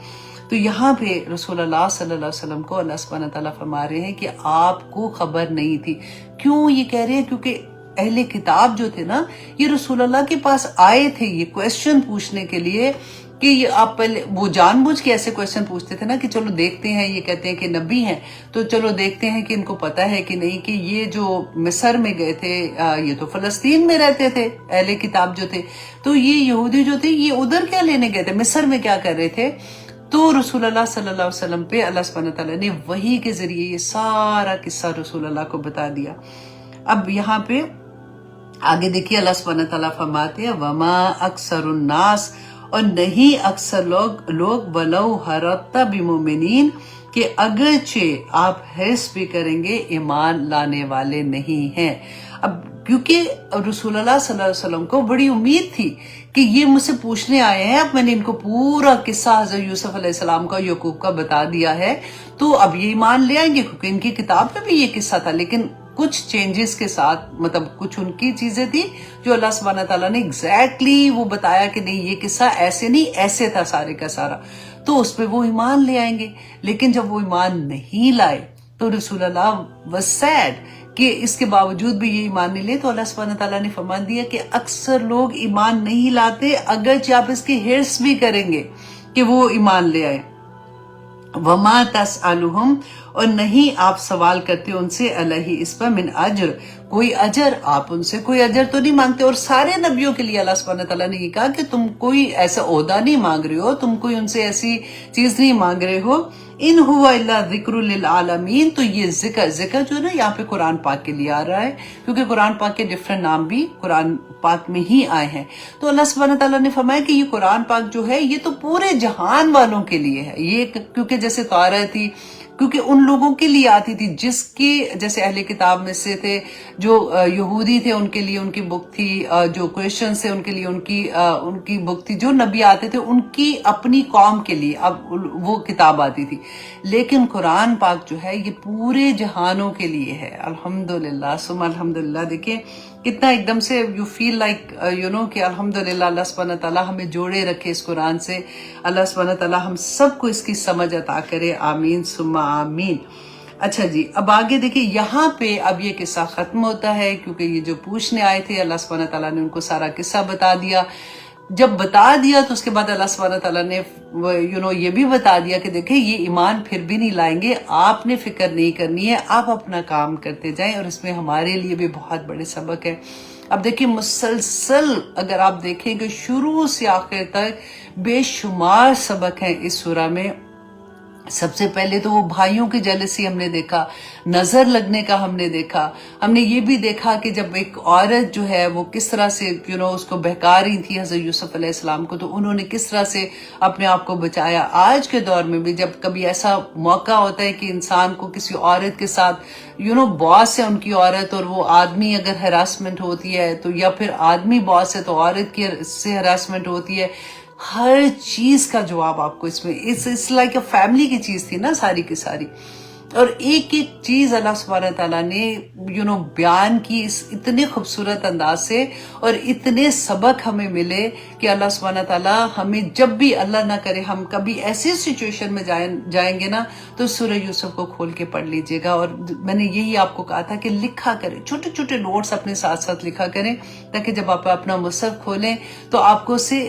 تو یہاں پہ رسول اللہ صلی اللہ علیہ وسلم کو اللہ سبحانہ تعالیٰ فرما رہے ہیں کہ آپ کو خبر نہیں تھی. کیوں یہ کہہ رہے ہیں؟ کیونکہ اہل کتاب جو تھے نا، یہ رسول اللہ کے پاس آئے تھے یہ کویسچن پوچھنے کے لیے کہ یہ آپ پہلے، وہ جان بوجھ کے ایسے کویسچن پوچھتے تھے نا کہ چلو دیکھتے ہیں، یہ کہتے ہیں کہ نبی ہیں تو چلو دیکھتے ہیں کہ ان کو پتہ ہے کہ نہیں، کہ یہ جو مصر میں گئے تھے یہ تو فلسطین میں رہتے تھے اہل کتاب جو تھے، تو یہ یہودی جو تھے یہ ادھر کیا لینے گئے تھے، مصر میں کیا کر رہے تھے. تو رسول اللہ صلی اللہ علیہ وسلم پہ اللہ سبحانہ تعالیٰ نے وحی کے ذریعے یہ سارا قصہ رسول اللہ کو بتا دیا. اب یہاں پہ آگے دیکھیے اللہ سبحانہ تعالیٰ فرماتے ہیں وما اکثر الناس، اور نہیں اکثر لوگ ولو حرت بمؤمنین، کہ اگرچہ آپ حرص بھی کریں گے ایمان لانے والے نہیں ہیں. اب کیونکہ رسول اللہ صلی اللہ علیہ وسلم کو بڑی امید تھی کہ یہ مجھ سے پوچھنے آئے ہیں، اب میں نے ان کو پورا قصہ حضرت یوسف علیہ السلام کا، یعقوب کا بتا دیا ہے، تو اب یہ ایمان لے آئیں گے، کیونکہ ان کی کتاب میں بھی یہ قصہ تھا لیکن کچھ چینجز کے ساتھ، مطلب کچھ ان کی چیزیں تھی جو اللہ سبحانہ تعالیٰ نے ایگزیکٹلی وہ بتایا کہ نہیں یہ قصہ ایسے نہیں، ایسے تھا سارے کا سارا، تو اس پہ وہ ایمان لے آئیں گے. لیکن جب وہ ایمان نہیں لائے تو رسول اللہ was sad کہ اس کے باوجود بھی یہ ایمان نہیں لے، تو اللہ سبحانہ تعالیٰ نے فرمان دیا کہ اکثر لوگ ایمان نہیں لاتے اگرچہ آپ اس کی حرص بھی کریں گے کہ وہ ایمان لے آئے. وما تسألهم، اور نہیں آپ سوال کرتے ان سے علیہ اس پر من اجر، کوئی اجر، آپ ان سے کوئی اجر تو نہیں مانگتے. اور سارے نبیوں کے لیے اللہ سبحانہ تعالیٰ نے یہ کہا کہ تم کوئی ایسا عہدہ نہیں مانگ رہے ہو، تم کوئی ان سے ایسی چیز نہیں مانگ رہے ہو. ان ہوا الا ذکر للعالمین، تو یہ ذکر جو ہے نا یہاں پہ قرآن پاک کے لیے آ رہا ہے، کیونکہ قرآن پاک کے ڈفرنٹ نام بھی قرآن پاک میں ہی آئے ہیں. تو اللہ سبحانہ تعالیٰ نے فرمایا کہ یہ قرآن پاک جو ہے یہ تو پورے جہان والوں کے لیے ہے. یہ کیونکہ جیسے تورات تھی، کیونکہ ان لوگوں کے لیے آتی تھی جس کے جیسے اہل کتاب میں سے تھے، جو یہودی تھے ان کے لیے ان کی بک تھی، جو کرسچنز تھے ان کے لیے ان کی بک تھی، جو نبی آتے تھے ان کی اپنی قوم کے لیے اب وہ کتاب آتی تھی. لیکن قرآن پاک جو ہے یہ پورے جہانوں کے لیے ہے. الحمدللہ ثم الحمدللہ. دیکھیں کتنا ایک دم سے یو فیل لائک کہ الحمدللہ اللہ سبحانہ تعالیٰ ہمیں جوڑے رکھے اس قرآن سے. اللہ سبحانہ تعالیٰ ہم سب کو اس کی سمجھ عطا کرے. آمین ثم آمین. اچھا جی، اب آگے دیکھیں یہاں پہ اب یہ قصہ ختم ہوتا ہے، کیونکہ یہ جو پوچھنے آئے تھے اللہ سبحانہ تعالیٰ نے ان کو سارا قصہ بتا دیا. جب بتا دیا تو اس کے بعد اللہ سبحانہ تعالیٰ نے یہ بھی بتا دیا کہ دیکھیں یہ ایمان پھر بھی نہیں لائیں گے، آپ نے فکر نہیں کرنی ہے، آپ اپنا کام کرتے جائیں. اور اس میں ہمارے لیے بھی بہت بڑے سبق ہے. اب دیکھیں مسلسل اگر آپ دیکھیں کہ شروع سے آخر تک بے شمار سبق ہیں اس سورہ میں. سب سے پہلے تو وہ بھائیوں کی جیلسی ہم نے دیکھا، نظر لگنے کا ہم نے دیکھا، ہم نے یہ بھی دیکھا کہ جب ایک عورت جو ہے وہ کس طرح سے اس کو بہکا رہی تھی حضرت یوسف علیہ السلام کو، تو انہوں نے کس طرح سے اپنے آپ کو بچایا. آج کے دور میں بھی جب کبھی ایسا موقع ہوتا ہے کہ انسان کو کسی عورت کے ساتھ باس ہے ان کی عورت، اور وہ آدمی اگر ہراسمنٹ ہوتی ہے تو، یا پھر آدمی باس ہے تو عورت کی سے ہراسمنٹ ہوتی ہے، ہر چیز کا جواب آپ کو اس میں اس لائک فیملی کی چیز تھی نا ساری کی ساری. اور ایک ایک چیز اللہ سبحانہ تعالیٰ نے بیان کی اس اتنے خوبصورت انداز سے، اور اتنے سبق ہمیں ملے کہ اللہ سبحانہ تعالیٰ ہمیں جب بھی اللہ نہ کرے ہم کبھی ایسی سچویشن میں جائیں گے نا، تو سورہ یوسف کو کھول کے پڑھ لیجئے گا. اور میں نے یہی آپ کو کہا تھا کہ لکھا کریں، چھوٹے چھوٹے نوٹس اپنے ساتھ ساتھ لکھا کریں، تاکہ جب آپ اپنا مصحف کھولیں تو آپ کو سے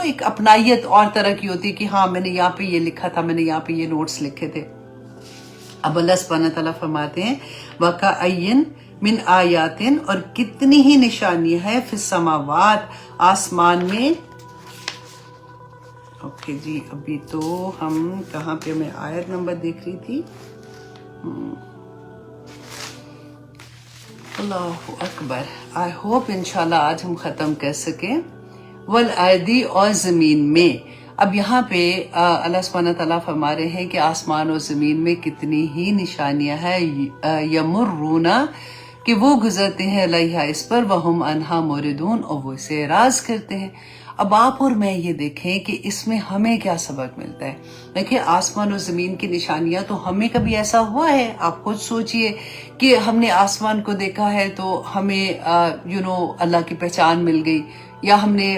ایک اپنائیت اور طرح کی ہوتی ہے کہ ہاں میں نے یہاں پہ یہ لکھا تھا، میں نے یہاں پہ یہ نوٹس لکھے تھے. اب اللہ سبحانہ تعالیٰ فرماتے ہیں وَكَأَيٍّ مِّنْ آیَاتٍ، اور کتنی ہی نشانی ہے فی السماوات، آسمان میں. اوکے جی، ابھی تو ہم کہاں پہ، میں آیت نمبر دیکھ رہی تھی. اللہ اکبر. آئی ہوپ انشاءاللہ آج ہم ختم کر سکیں. والارض، اور زمین میں. اب یہاں پہ اللہ سبحانہ تعالیٰ فرما رہے ہیں کہ آسمان اور زمین میں کتنی ہی نشانیاں ہیں. یمرون، کہ وہ گزرتے ہیں علیہا اس پر، وہم عنہا موردون، اور وہ اسے اعراض کرتے ہیں. اب آپ اور میں یہ دیکھیں کہ اس میں ہمیں کیا سبق ملتا ہے. دیکھیں آسمان اور زمین کی نشانیاں، تو ہمیں کبھی ایسا ہوا ہے؟ آپ خود سوچئے کہ ہم نے آسمان کو دیکھا ہے تو ہمیں اللہ کی پہچان مل گئی، یا ہم نے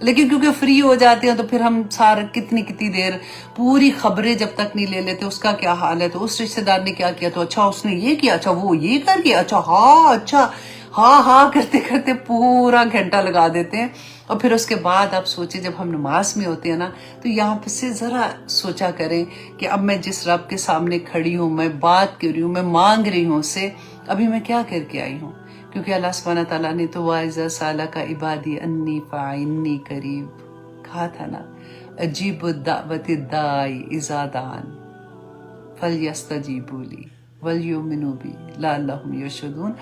لیکن کیونکہ فری ہو جاتے ہیں تو پھر ہم سارا کتنی دیر پوری خبریں جب تک نہیں لے لیتے اس کا کیا حال ہے، تو اس رشتہ دار نے کیا کیا، تو اچھا اس نے یہ کیا، اچھا وہ یہ کر گیا، اچھا ہاں کرتے کرتے پورا گھنٹہ لگا دیتے ہیں۔ اور پھر اس کے بعد آپ سوچیں جب ہم نماز میں ہوتے ہیں نا، تو یہاں پہ سے ذرا سوچا کریں کہ اب میں جس رب کے سامنے کھڑی ہوں، میں بات کر رہی ہوں، میں مانگ رہی ہوں اس سے، ابھی میں کیا کر کے آئی ہوں، کیونکہ اللہ سبحانہ تعالیٰ نے تو وَإِذَا سَأَلَكَ عِبَادِي أَنِّي فَإِنِّي قَرِيبٌ کہا تھا نا، اجیب الدعوۃ الداعی اذا دعان فلیستجیبوا لی ولیؤمنوا بی لعلہم یرشدون۔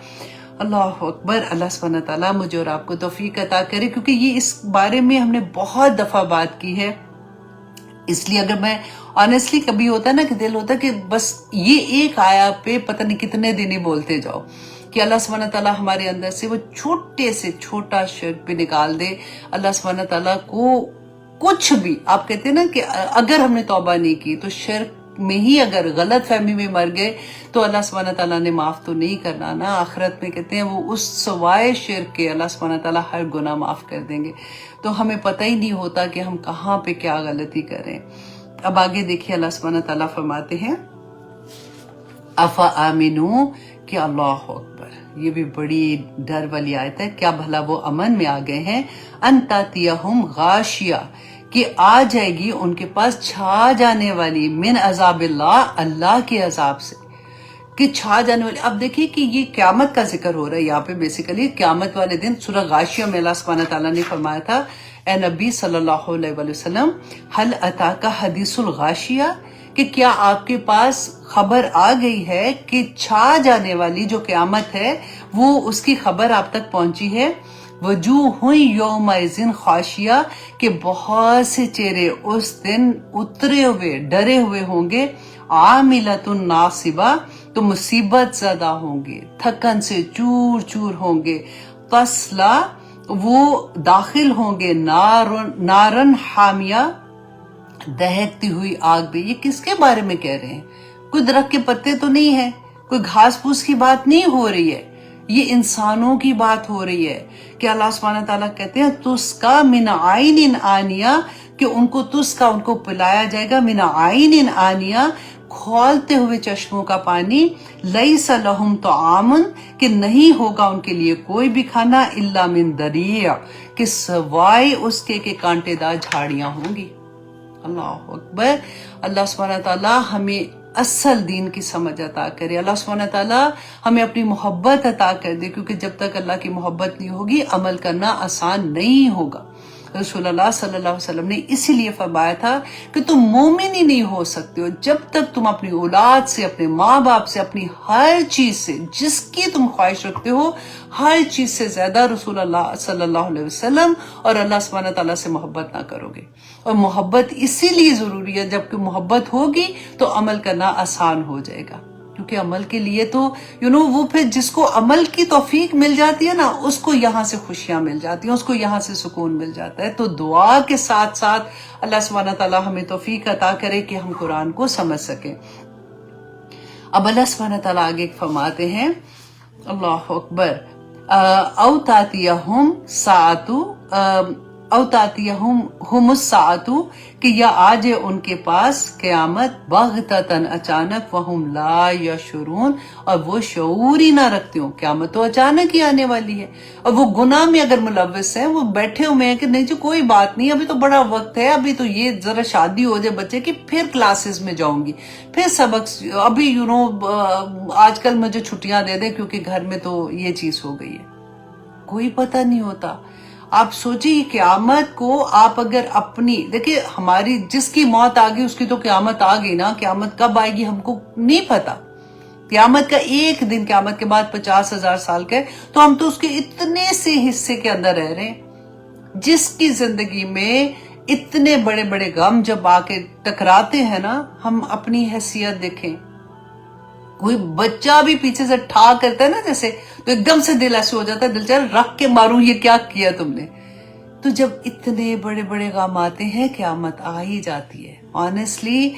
اللہ اکبر۔ اللہ سبحانہ تعالیٰ مجھے اور آپ کو توفیق عطا کرے، کیونکہ یہ اس بارے میں ہم نے بہت دفعہ بات کی ہے، اس لیے اگر میں آنیسٹلی کبھی ہوتا ہے نا کہ دل ہوتا ہے کہ بس یہ ایک آیا پہ پتہ نہیں کتنے دن ہی بولتے جاؤ کہ اللہ سبحانہ تعالیٰ ہمارے اندر سے وہ چھوٹے سے چھوٹا شرک بھی نکال دے۔ اللہ سبحانہ تعالیٰ کو کچھ بھی، آپ کہتے ہیں نا کہ اگر ہم نے توبہ نہیں کی تو شرک میں ہی اگر غلط فہمی میں مر گئے تو اللہ سبحانہ تعالیٰ نے معاف تو نہیں کرنا نا، آخرت میں کہتے ہیں وہ اس سوائے شرک کے اللہ سبحانہ تعالیٰ ہر گناہ معاف کر دیں گے۔ تو ہمیں پتہ ہی نہیں ہوتا کہ ہم کہاں پہ کیا غلطی کریں۔ اب آگے دیکھیے اللہ سبحانہ تعالیٰ فرماتے ہیں افا آمنو، کہ اللہ اکبر، یہ بھی بڑی ڈر والی آیت ہے، کیا بھلا وہ امن میں آ گئے ہیں، ان تاتیہم غاشیہ، کہ آ جائے گی ان کے پاس چھا جانے والی، من عذاب اللہ، اللہ کے عذاب سے، کہ چھا جانے والی۔ اب دیکھیے کہ یہ قیامت کا ذکر ہو رہا ہے یہاں پہ، بیسیکلی قیامت والے دن سورہ غاشیہ میں اللہ سبحانہ تعالیٰ نے فرمایا تھا اے نبی صلی اللہ علیہ وسلم، حل اتاک حدیث الغاشیہ، کہ کیا آپ کے پاس خبر آ گئی ہے کہ چھا جانے والی جو قیامت ہے وہ اس کی خبر آپ تک پہنچی ہے۔ وجوہ یومئذ خاشیہ، کہ بہت سے چہرے اس دن اترے ہوئے ڈرے ہوئے ہوں گے، عاملۃ ناصبہ، تو مصیبت زدہ ہوں گے، تھکن سے چور چور ہوں گے، تصلا، وہ داخل ہوں گے، نارن حامیہ، دہکتی ہوئی آگ بھی۔ یہ کس کے بارے میں کہہ رہے ہیں؟ کوئی درخت کے پتے تو نہیں ہے، کوئی گھاس پھوس کی بات نہیں ہو رہی ہے، یہ انسانوں کی بات ہو رہی ہے کہ اللہ سبحانہ تعالیٰ کہتے ہیں تسقا من عین آنیہ، کہ ان کو پلایا جائے گا من عین آنیہ، کھولتے ہوئے چشموں کا پانی، لیس لہم طعام، کہ نہیں ہوگا ان کے لیے کوئی بھی کھانا، الا من ضریع، کہ سوائے اس کے کہ کانٹے دار جھاڑیاں ہوں گی۔ اللہ اکبر۔ اللہ سبحانہ تعالیٰ ہمیں اصل دین کی سمجھ عطا کرے، اللہ سبحانہ تعالیٰ ہمیں اپنی محبت عطا کر دے، کیونکہ جب تک اللہ کی محبت نہیں ہوگی عمل کرنا آسان نہیں ہوگا۔ رسول اللہ صلی اللہ علیہ وسلم نے اسی لیے فرمایا تھا کہ تم مومن ہی نہیں ہو سکتے ہو جب تک تم اپنی اولاد سے، اپنے ماں باپ سے، اپنی ہر چیز سے، جس کی تم خواہش رکھتے ہو، ہر چیز سے زیادہ رسول اللہ صلی اللہ علیہ وسلم اور اللہ سبحانہ تعالیٰ سے محبت نہ کرو گے۔ اور محبت اسی لیے ضروری ہے، جبکہ محبت ہوگی تو عمل کرنا آسان ہو جائے گا، کیونکہ عمل کے لیے تو وہ پھر جس کو عمل کی توفیق مل جاتی ہے نا، اس کو یہاں سے خوشیاں مل جاتی ہیں، اس کو یہاں سے سکون مل جاتا ہے۔ تو دعا کے ساتھ ساتھ اللہ سبحانہ تعالیٰ ہمیں توفیق عطا کرے کہ ہم قرآن کو سمجھ سکیں۔ اب اللہ سبحانہ تعالیٰ آگے فرماتے ہیں اللہ اکبر، او تاتیہم ساعتو، او تاتیہم الساعۃ، کہ یا آجے ان کے پاس قیامت بغتتاً، اچانک، وہم لا یشعرون، اور وہ شعور ہی نہ رکھتے ہوں، قیامت تو اچانک ہی آنے والی ہے۔ اور وہ گناہ میں اگر ملوث ہیں، وہ بیٹھے ہوئے ہیں کہ نہیں جو کوئی بات نہیں، ابھی تو بڑا وقت ہے، ابھی تو یہ ذرا شادی ہو جائے بچے کی، پھر کلاسز میں جاؤں گی، پھر سبق، ابھی آج کل مجھے چھٹیاں دے دیں کیونکہ گھر میں تو یہ چیز ہو گئی ہے۔ کوئی پتہ نہیں ہوتا۔ آپ سوچیے قیامت کو آپ اگر اپنی دیکھیں، ہماری جس کی موت آ گئی اس کی تو قیامت آ گئی نا، قیامت کب آئے گی ہم کو نہیں پتا۔ قیامت کا ایک دن، قیامت کے بعد 50,000 سال کا ہے، تو ہم تو اس کے اتنے سے حصے کے اندر رہ رہے ہیں۔ جس کی زندگی میں اتنے بڑے بڑے غم جب آ کے ٹکراتے ہیں نا، ہم اپنی حیثیت دیکھیں، کوئی بچہ بھی پیچھے سے ٹھا کرتا ہے نا جیسے، تو ایک دم سے دل ایسے ہو جاتا ہے، دل چاہے رکھ کے ماروں، یہ کیا کیا تم نے۔ تو جب اتنے بڑے بڑے غم آتے ہیں قیامت آ ہی جاتی ہے۔ آنیسٹلی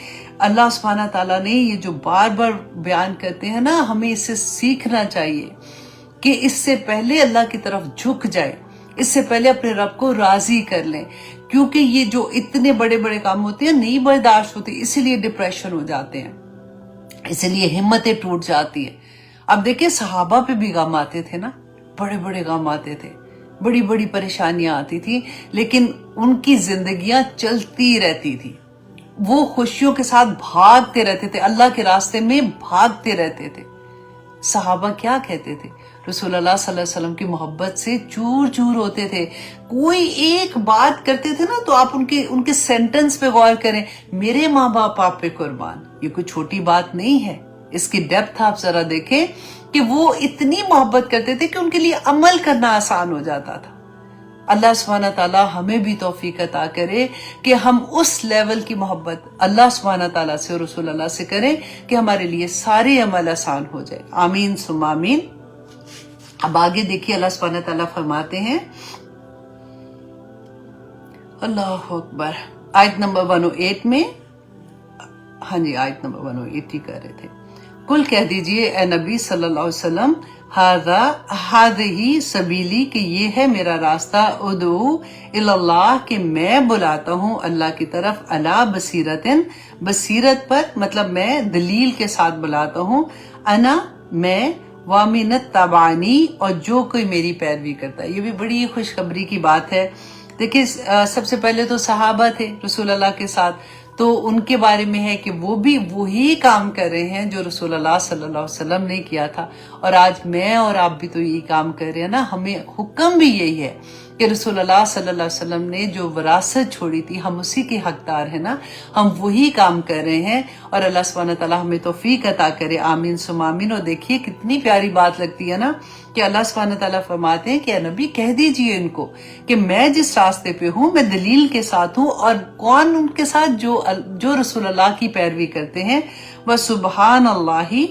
اللہ سبحانہ تعالیٰ نے یہ جو بار بار بیان کرتے ہیں نا، ہمیں اس سے سیکھنا چاہیے کہ اس سے پہلے اللہ کی طرف جھک جائے، اس سے پہلے اپنے رب کو راضی کر لیں، کیونکہ یہ جو اتنے بڑے بڑے کام ہوتے ہیں نہیں برداشت ہوتی، اسی لیے ڈپریشن ہو جاتے ہیں، اسی لیے ہمتیں ٹوٹ جاتی ہیں۔ اب دیکھیں صحابہ پہ بھی غم آتے تھے نا، بڑے بڑے غم آتے تھے، بڑی بڑی پریشانیاں آتی تھی، لیکن ان کی زندگیاں چلتی رہتی تھی، وہ خوشیوں کے ساتھ بھاگتے رہتے تھے، اللہ کے راستے میں بھاگتے رہتے تھے۔ صحابہ کیا کہتے تھے؟ رسول اللہ صلی اللہ علیہ وسلم کی محبت سے چور چور ہوتے تھے، کوئی ایک بات کرتے تھے نا تو آپ ان کے سینٹنس پہ غور کریں، میرے ماں باپ آپ پہ قربان، یہ کوئی چھوٹی بات نہیں ہے، اس کی ڈیپتھ آپ ذرا دیکھیں کہ وہ اتنی محبت کرتے تھے کہ ان کے لیے عمل کرنا آسان ہو جاتا تھا۔ اللہ سبحانہ تعالیٰ ہمیں بھی توفیق عطا کرے کہ ہم اس لیول کی محبت اللہ سبحانہ تعالیٰ سے اور رسول اللہ سے کریں کہ ہمارے لیے سارے عمل آسان ہو جائے، آمین ثم آمین۔ اب آگے دیکھیے اللہ سبحانہ تعالیٰ فرماتے ہیں، اللہ اکبر، آیت نمبر 108 میں، ہاں جی آیت نمبر 108 ہی کر رہے تھے، کل کہہ دیجئے اے نبی صلی اللہ علیہ وسلم، ہی سبیلی کہ یہ ہے میرا راستہ، ادعو اللہ کہ میں بلاتا ہوں اللہ کی طرف، علی بصیرتن بصیرت پر، مطلب میں دلیل کے ساتھ بلاتا ہوں، انا میں، وامن تبعنی اور جو کوئی میری پیروی کرتا ہے۔ یہ بھی بڑی خوشخبری کی بات ہے۔ دیکھیں سب سے پہلے تو صحابہ تھے رسول اللہ کے ساتھ، تو ان کے بارے میں ہے کہ وہ بھی وہی کام کر رہے ہیں جو رسول اللہ صلی اللہ علیہ وسلم نے کیا تھا، اور آج میں اور آپ بھی تو یہی کام کر رہے ہیں نا۔ ہمیں حکم بھی یہی ہے کہ رسول اللہ صلی اللہ علیہ وسلم نے جو وراثت چھوڑی تھی ہم اسی کے حقدار ہیں نا، ہم وہی کام کر رہے ہیں، اور اللہ سبحانہ تعالیٰ ہمیں توفیق عطا کرے، آمین ثم آمین۔ اور دیکھیے کتنی پیاری بات لگتی ہے نا کہ اللہ سبحانہ تعالیٰ فرماتے ہیں کہ اے نبی کہہ دیجئے ان کو کہ میں جس راستے پہ ہوں میں دلیل کے ساتھ ہوں، اور کون ان کے ساتھ؟ جو رسول اللہ کی پیروی کرتے ہیں، وَسُبْحَانَ اللَّهِ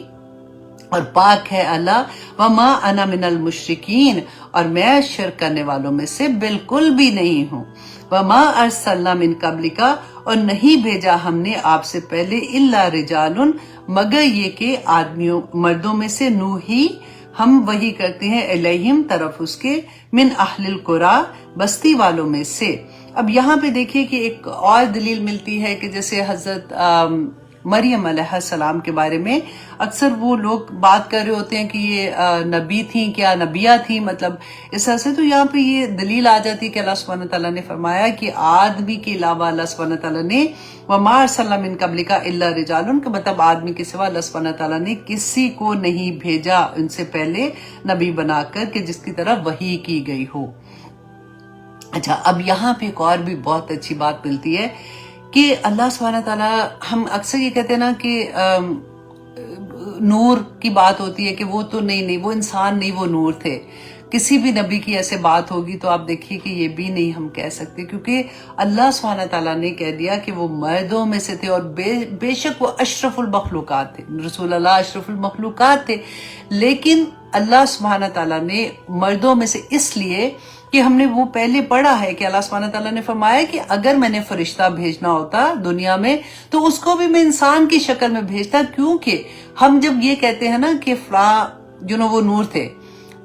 اور پاک ہے اللہ، وَمَا أَنَا مِنَ الْمُشْرِكِينَ اور میں شرک کرنے والوں میں سے بالکل بھی نہیں ہوں، وَمَا أَرْسَلْنَا مِن قَبْلِكَ اور نہیں بھیجا ہم نے آپ سے پہلے، إِلَّا رِجَالٌ مگر یہ کہ آدمیوں مردوں میں سے، نوحی ہم وحی کرتے ہیں، الیہم طرف اس کے، من اہل القریٰ بستی والوں میں سے۔ اب یہاں پہ دیکھیے کہ ایک اور دلیل ملتی ہے کہ جیسے حضرت مریم علیہ السلام کے بارے میں اکثر وہ لوگ بات کر رہے ہوتے ہیں کہ یہ نبی تھیں، کیا نبیہ تھیں، مطلب اس طرح سے، تو یہاں پہ یہ دلیل آ جاتی ہے کہ اللہ سبحانہ تعالیٰ نے فرمایا کہ آدمی کے علاوہ اللہ سبحانہ تعالیٰ نے وَمَا أَرْسَلْنَا مِن قَبْلِكَ إِلَّا رِجَالٌ کہ مطلب آدمی کے سوا اللہ سبحانہ تعالیٰ نے کسی کو نہیں بھیجا ان سے پہلے نبی بنا کر کہ جس کی طرف وحی کی گئی ہو۔ اچھا، اب یہاں پہ ایک اور بھی بہت اچھی بات ملتی ہے کہ اللہ سبحانہ تعالیٰ، ہم اکثر یہ کہتے ہیں نا کہ نور کی بات ہوتی ہے کہ وہ تو نہیں وہ انسان نہیں، وہ نور تھے۔ کسی بھی نبی کی ایسے بات ہوگی تو آپ دیکھیے کہ یہ بھی نہیں ہم کہہ سکتے، کیونکہ اللہ سبحانہ تعالیٰ نے کہہ دیا کہ وہ مردوں میں سے تھے، اور بے شک وہ اشرف المخلوقات تھے، رسول اللہ اشرف المخلوقات تھے، لیکن اللہ سبحانہ تعالیٰ نے مردوں میں سے اس لیے کہ ہم نے وہ پہلے پڑھا ہے کہ اللہ سبحانہ تعالیٰ نے فرمایا کہ اگر میں نے فرشتہ بھیجنا ہوتا دنیا میں تو اس کو بھی میں انسان کی شکل میں بھیجتا، کیونکہ ہم جب یہ کہتے ہیں نا کہ فلاں وہ نور تھے،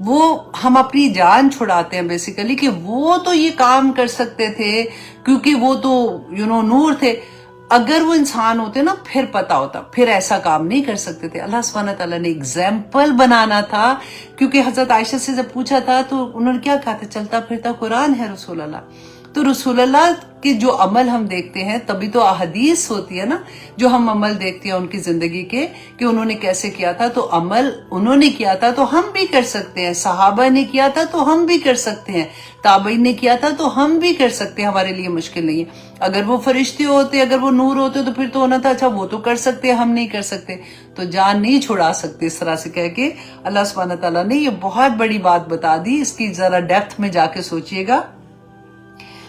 وہ ہم اپنی جان چھڑاتے ہیں بیسیکلی کہ وہ تو یہ کام کر سکتے تھے کیونکہ وہ تو نور تھے۔ اگر وہ انسان ہوتے نا پھر پتا ہوتا، پھر ایسا کام نہیں کر سکتے تھے۔ اللہ سبحانہ تعالیٰ نے ایگزامپل بنانا تھا، کیونکہ حضرت عائشہ سے جب پوچھا تھا تو انہوں نے کیا کہا تھا؟ چلتا پھرتا قرآن ہے رسول اللہ۔ تو رسول اللہ کے جو عمل ہم دیکھتے ہیں تبھی تو احادیث ہوتی ہے نا، جو ہم عمل دیکھتے ہیں ان کی زندگی کے کہ انہوں نے کیسے کیا تھا، تو عمل انہوں نے کیا تھا تو ہم بھی کر سکتے ہیں، صحابہ نے کیا تھا تو ہم بھی کر سکتے ہیں، تابعین نے کیا تھا تو ہم بھی کر سکتے ہیں، ہمارے لیے مشکل نہیں ہے۔ اگر وہ فرشتے ہوتے، اگر وہ نور ہوتے تو پھر تو ہونا تھا اچھا وہ تو کر سکتے ہیں، ہم نہیں کر سکتے، تو جان نہیں چھڑا سکتے اس طرح سے کہہ کے۔ اللہ سبحانہ تعالیٰ نے یہ بہت بڑی بات بتا دی، اس کی ذرا ڈیپتھ میں جا کے سوچئے گا۔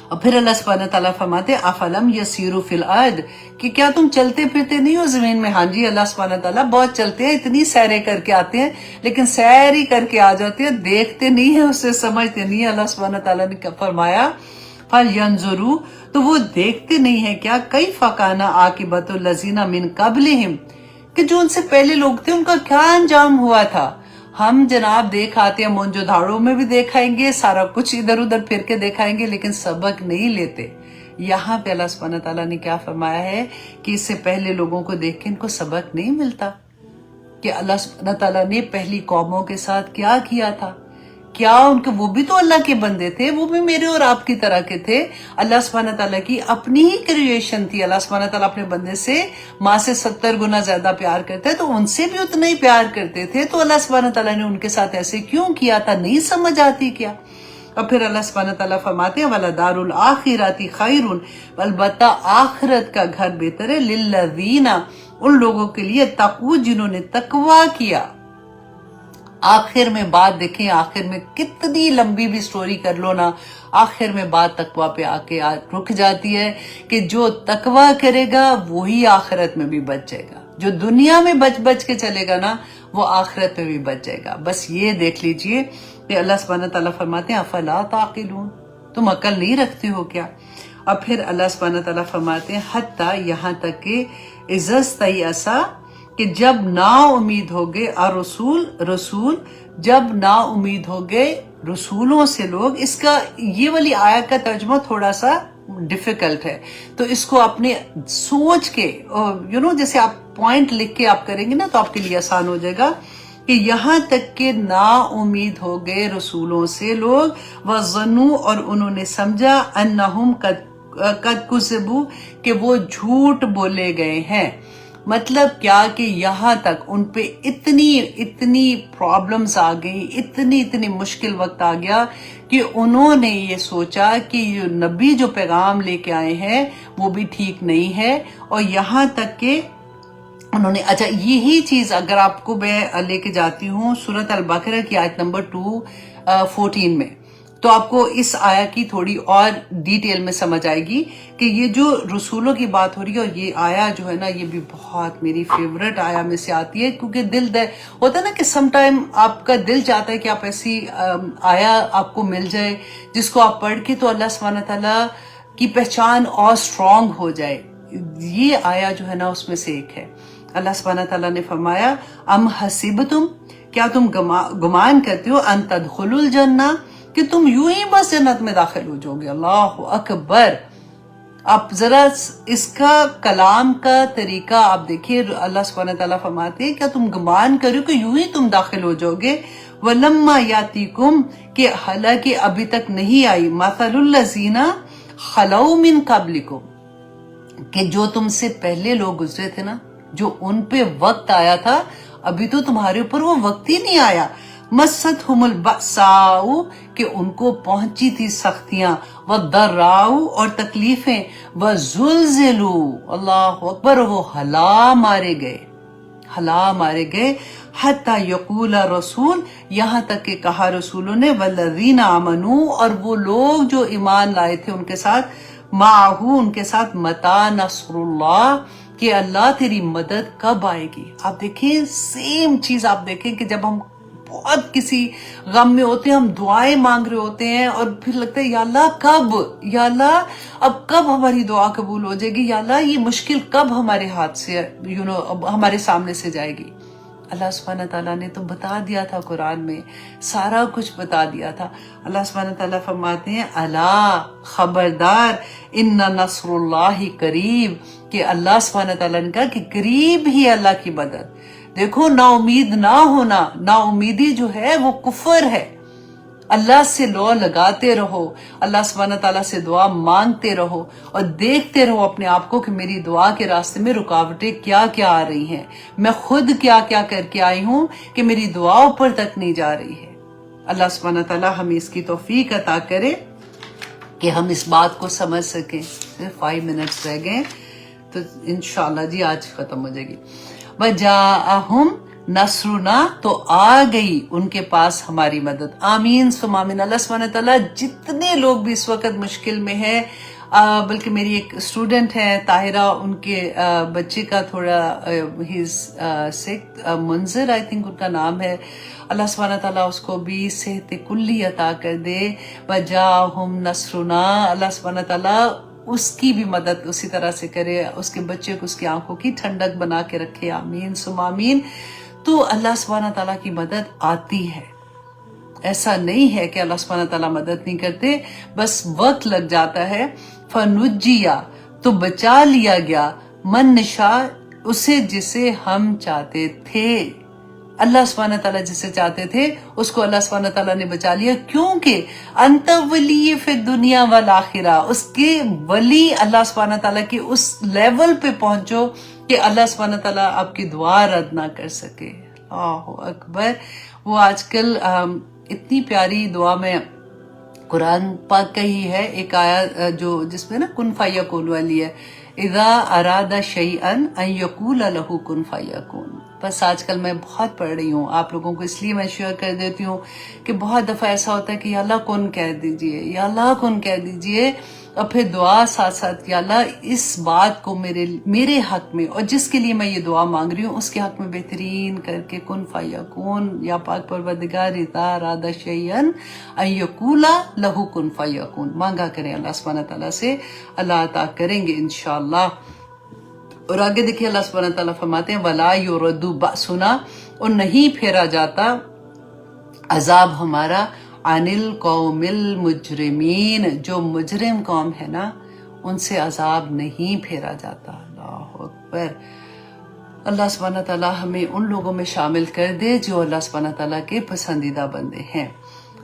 اور پھر اللہ سبحانہ تعالیٰ فرماتے افلم یسیروا فی الارض کہ کیا تم چلتے پھرتے نہیں ہو زمین میں؟ ہاں جی، اللہ سبحانہ تعالیٰ بہت چلتے ہیں، اتنی سیریں کر کے آتے ہیں، لیکن سیر ہی کر کے آ جاتے ہیں، دیکھتے نہیں ہیں، اسے سمجھتے نہیں ہیں۔ اللہ سبحانہ تعالیٰ نے فرمایا فَلْيَنْظُرُوا تو وہ دیکھتے نہیں ہیں کیا کیف کان عاقبۃ الذین من قبلہم کہ جو ان سے پہلے لوگ تھے ان کا کیا انجام ہوا تھا، ہم جناب دیکھ آتے ہیں، مونجو دھاڑوں میں بھی دیکھائیں گے، سارا کچھ ادھر ادھر پھر کے دیکھائیں گے، لیکن سبق نہیں لیتے۔ یہاں پہ اللہ سبحانہ تعالیٰ نے کیا فرمایا ہے کہ اس سے پہلے لوگوں کو دیکھ کے ان کو سبق نہیں ملتا کہ اللہ سبحانہ تعالیٰ نے پہلی قوموں کے ساتھ کیا کیا تھا، کیا ان کے، وہ بھی تو اللہ کے بندے تھے، وہ بھی میرے اور آپ کی طرح کے تھے، اللہ سبحانہ تعالیٰ کی اپنی ہی کریشن تھی۔ اللہ سبحانہ تعالیٰ اپنے بندے سے ماں سے 70 گنا زیادہ پیار کرتے تو ان سے بھی اتنا ہی پیار کرتے تھے، تو اللہ سبحانہ تعالیٰ نے ان کے ساتھ ایسے کیوں کیا تھا؟ نہیں سمجھ آتی کیا؟ اور پھر اللہ سبحانہ تعالیٰ فرماتے ہیں وَلَدَارُ الْآخِرَةِ خَيْرٌ، البتہ آخرت کا گھر بہتر ہے، لِلَّذِينَ، ان لوگوں کے لیے، تقویٰ، جنہوں نے تقویٰ کیا۔ آخر میں بات دیکھیں، آخر میں کتنی لمبی بھی سٹوری کر لو نا، آخر میں بات تقویٰ پہ آ کے رک جاتی ہے کہ جو تقویٰ کرے گا وہی آخرت میں بھی بچ جائے گا، جو دنیا میں بچ کے چلے گا نا وہ آخرت میں بھی بچ جائے گا۔ بس یہ دیکھ لیجئے کہ اللہ سبحانہ تعالیٰ فرماتے ہیں افلا تعقلون، تم عقل نہیں رکھتے ہو کیا؟ اور پھر اللہ سبحانہ تعالیٰ فرماتے ہیں حتیٰ، یہاں تک کہ اذا استیأس، کہ جب نا امید ہو گئے، رسول جب نا امید ہو گئے رسولوں سے لوگ۔ اس کا یہ والی آیت کا ترجمہ تھوڑا سا ڈیفیکلٹ ہے، تو اس کو اپنے سوچ کے جیسے آپ پوائنٹ لکھ کے آپ کریں گے نا تو آپ کے لیے آسان ہو جائے گا کہ یہاں تک کہ نا امید ہو گئے رسولوں سے لوگ، وَظَنُّوا، اور انہوں نے سمجھا، انہم قد کذبوا، کہ وہ جھوٹ بولے گئے ہیں۔ مطلب کیا کہ یہاں تک ان پہ اتنی پرابلمز آ گئی، اتنی مشکل وقت آ گیا کہ انہوں نے یہ سوچا کہ یہ نبی جو پیغام لے کے آئے ہیں وہ بھی ٹھیک نہیں ہے، اور یہاں تک کہ انہوں نے، اچھا یہی چیز اگر آپ کو میں لے کے جاتی ہوں سورۃ البقرہ کی آیت نمبر 214 میں، تو آپ کو اس آیا کی تھوڑی اور ڈیٹیل میں سمجھ آئے گی کہ یہ جو رسولوں کی بات ہو رہی ہے، اور یہ آیا جو ہے نا یہ بھی بہت میری فیورٹ آیا میں سے آتی ہے، کیونکہ دل ہوتا ہے نا کہ سم ٹائم آپ کا دل چاہتا ہے کہ آپ ایسی آیا آپ کو مل جائے جس کو آپ پڑھ کے تو اللہ سبحانہ تعالیٰ کی پہچان اور اسٹرانگ ہو جائے۔ یہ آیا جو ہے نا اس میں سے ایک ہے۔ اللہ سبحانہ تعالیٰ نے فرمایا ام حسبتم، کیا تم گمان کرتے ہو، ان تدخلوا الجنہ، کہ تم یوں ہی بس جنت میں داخل ہو جاؤ گے۔ اللہ اکبر! آپ ذرا اس کا کلام کا طریقہ آپ دیکھیے، اللہ سبحانہ تعالیٰ فرماتے ہیں کیا تم گمان کرو کہ یوں ہی تم داخل ہو جاؤ گے، وَلَمَّا يَأْتِكُمْ، کہ حالانکہ ابھی تک نہیں آئی، مَثَلُ الَّذِينَ خَلَوْا مِن قَبْلِكُمْ، کہ جو تم سے پہلے لوگ گزرے تھے نا، جو ان پہ وقت آیا تھا، ابھی تو تمہارے اوپر وہ وقت ہی نہیں آیا۔ مَسَّتْهُمُ الْبَأْسَاءُ، کہ ان کو پہنچی تھی سختیاں، وَالضَّرَّاءُ، اور تکلیفیں، وَزُلْزِلُوا، اللہ اکبر، وہ ہلا مارے گئے، حَتَّى يَقُولَ رسول، یہاں تک کہ کہا رسولوں نے، وَالَّذِينَ آمَنُوا، اور وہ لوگ جو ایمان لائے تھے ان کے ساتھ، مَعَهُ، ان کے ساتھ، مَتَى نَصْرُ اللَّهِ، کہ اللہ تیری مدد کب آئے گی۔ آپ دیکھیں سیم چیز، آپ دیکھیں کہ جب ہم بہت کسی غم میں ہوتے ہیں، ہم دعائیں مانگ رہے ہوتے ہیں اور پھر لگتا ہے یا اللہ کب، یا اللہ اب کب ہماری دعا قبول ہو جائے گی، یا اللہ یہ مشکل کب ہمارے ہاتھ سے ہمارے سامنے سے جائے گی۔ اللہ سبحانہ تعالیٰ نے تو بتا دیا تھا قرآن میں، سارا کچھ بتا دیا تھا۔ اللہ سبحانہ تعالیٰ فرماتے ہیں الا، خبردار، ان نصر اللہ قریب، کہ اللہ سبحانہ تعالیٰ نے کہا کہ قریب ہی اللہ کی مدد۔ دیکھو نا امید نہ ہونا، نا امیدی جو ہے وہ کفر ہے۔ اللہ سے لو لگاتے رہو، اللہ سبحانہ تعالیٰ سے دعا مانگتے رہو، اور دیکھتے رہو اپنے آپ کو کہ میری دعا کے راستے میں رکاوٹیں کیا کیا آ رہی ہیں، میں خود کیا کیا کر کے آئی ہوں کہ میری دعا اوپر تک نہیں جا رہی ہے۔ اللہ سبحانہ تعالیٰ ہمیں اس کی توفیق عطا کرے کہ ہم اس بات کو سمجھ سکیں۔ صرف 5 منٹس رہ گئے تو انشاءاللہ جی آج ختم ہو جائے گی۔ وَجَاءَهُمْ نصرنا، تو آ گئی ان کے پاس ہماری مدد۔ آمین ثم آمین۔ اللہ سبحانہ تعالیٰ جتنے لوگ بھی اس وقت مشکل میں ہیں، بلکہ میری ایک اسٹوڈنٹ ہے طاہرہ، ان کے بچے کا تھوڑا سک، منظر آئی تھنک ان کا نام ہے، اللہ سبحانہ تعالیٰ اس کو بھی صحت کلی عطا کر دے۔ وَجَاءَهُمْ نصرنا، اللہ سبحانہ تعالیٰ اس کی بھی مدد اسی طرح سے کرے، اس کے بچے کو اس کی آنکھوں کی ٹھنڈک بنا کے رکھے۔ آمین ثم آمین۔ تو اللہ سبحانہ تعالیٰ کی مدد آتی ہے. ایسا نہیں ہے کہ اللہ سبحانہ تعالیٰ مدد نہیں کرتے، بس وقت لگ جاتا ہے. فنجیا تو بچا لیا گیا، من نشاء اسے جسے ہم چاہتے تھے. اللہ سبحانہ تعالیٰ جسے چاہتے تھے اس کو اللہ سبحانہ تعالیٰ نے بچا لیا، کیونکہ انت ولی فی الدنیا والآخرہ، اس کے ولی اللہ سبحانہ تعالیٰ کے اس لیول پہ پہنچو کہ اللہ سبحانہ تعالیٰ آپ کی دعا رد نہ کر سکے. اللہ اکبر. وہ آج کل اتنی پیاری دعا میں قرآن پاک کا ہی ہے ایک آیا جو جس میں نا کن فیکون والی ہے، اذا اراد شیئا ان یقول لہ کن فیکون. بس آج کل میں بہت پڑھ رہی ہوں، آپ لوگوں کو اس لیے میں شیئر کر دیتی ہوں کہ بہت دفعہ ایسا ہوتا ہے کہ یا اللہ کن کہہ دیجئے، یا اللہ کن کہہ دیجئے، اور پھر دعا ساتھ ساتھ یا اللہ اس بات کو میرے حق میں اور جس کے لیے میں یہ دعا مانگ رہی ہوں اس کے حق میں بہترین کر کے کن فیکون. یا پاک پروردگار اذا اراد شیئا ان یقول لہ کن فیکون مانگا کریں اللہ سبحانہ تعالیٰ سے، اللہ عطا کریں گے انشاءاللہ. اور آگے دیکھیے اللہ سبحانہ تعالیٰ فرماتے ہیں وَلَا يُرَدُّ بَأْسُنَا، اور نہیں پھیرا جاتا عذاب ہمارا عن القوم المجرمین، جو مجرم قوم ہے نا ان سے عذاب نہیں پھیرا جاتا. اللہ اکبر. اللہ سبحانہ تعالیٰ ہمیں ان لوگوں میں شامل کر دے جو اللہ سبحانہ تعالیٰ کے پسندیدہ بندے ہیں.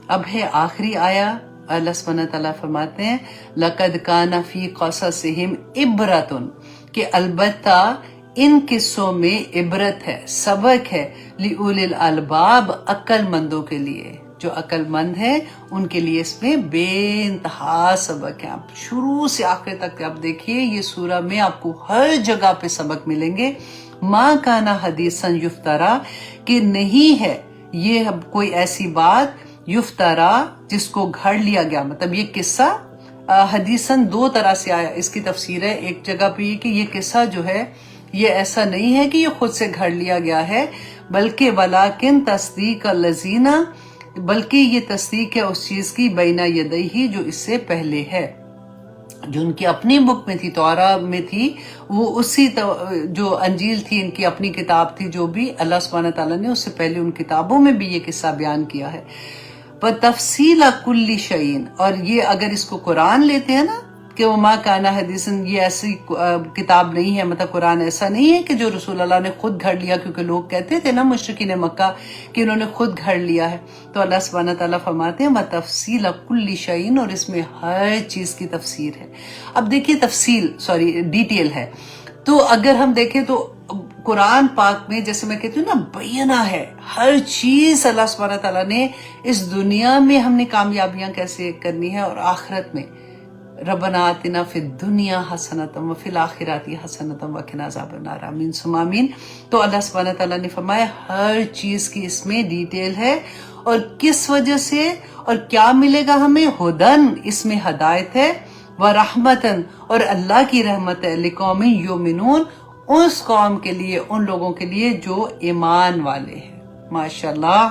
اب ہے آخری آیا، اللہ سبحانہ تعالیٰ فرماتے ہیں لَقَدْ كَانَ فِي قَصَصِهِمْ عِبْرَةٌ، کہ البتہ ان قصوں میں عبرت ہے، سبق ہے، لِأُولِي الْأَلْبَابِ، عقل مندوں کے لیے. جو عقل مند ہے ان کے لیے اس میں بے انتہا سبق ہے. آپ شروع سے آخر تک آپ دیکھیے یہ سورہ میں آپ کو ہر جگہ پہ سبق ملیں گے. ما کانا حدیثا یفترا، کہ نہیں ہے یہ کوئی ایسی بات یفترا جس کو گھڑ لیا گیا. مطلب یہ قصہ حدیثاً دو طرح سے آیا، اس کی تفسیر ہے. ایک جگہ پہ یہ کہ یہ قصہ جو ہے یہ ایسا نہیں ہے کہ یہ خود سے گھڑ لیا گیا ہے، بلکہ ولیکن تصدیق الذین، بلکہ یہ تصدیق ہے اس چیز کی بینہ یدیہ جو اس سے پہلے ہے، جو ان کی اپنی بک میں تھی، توراہ میں تھی، وہ اسی جو انجیل تھی ان کی اپنی کتاب تھی، جو بھی اللہ سبحانہ تعالیٰ نے اس سے پہلے ان کتابوں میں بھی یہ قصہ بیان کیا ہے. تفصیل کل شیء، اور یہ اگر اس کو قرآن لیتے ہیں نا کہ وہ ما کانا حدیثاً، یہ ایسی کتاب نہیں ہے، مطلب قرآن ایسا نہیں ہے کہ جو رسول اللہ نے خود گھڑ لیا، کیونکہ لوگ کہتے تھے نا مشرکین مکہ کہ انہوں نے خود گھڑ لیا ہے. تو اللہ سبحانہ تعالیٰ فرماتے ہیں وَتَفْصِيلَ كُلِّ شَيْءٍ، اور اس میں ہر چیز کی تفسیر ہے. اب دیکھیے ڈیٹیل ہے. تو اگر ہم دیکھیں تو قرآن پاک میں جیسے میں کہتی ہوں نا بینہ ہے ہر چیز. اللہ سبحانہ تعالیٰ نے اس دنیا میں ہم نے کامیابیاں کیسے کرنی ہے اور آخرت میں ربنا آتنا فی الدنیا حسنۃ وفی الآخرۃ حسنۃ وقنا عذاب النار، آمین ثم آمین. تو اللہ سبحانہ تعالیٰ نے فرمایا ہر چیز کی اس میں ڈیٹیل ہے، اور کس وجہ سے اور کیا ملے گا ہمیں. ہدن، اس میں ہدایت ہے، ورحمتن، اور اللہ کی رحمت ہے، لقوم یؤمنون، اس قوم کے لیے، ان لوگوں کے لیے جو ایمان والے ہیں. ماشاءاللہ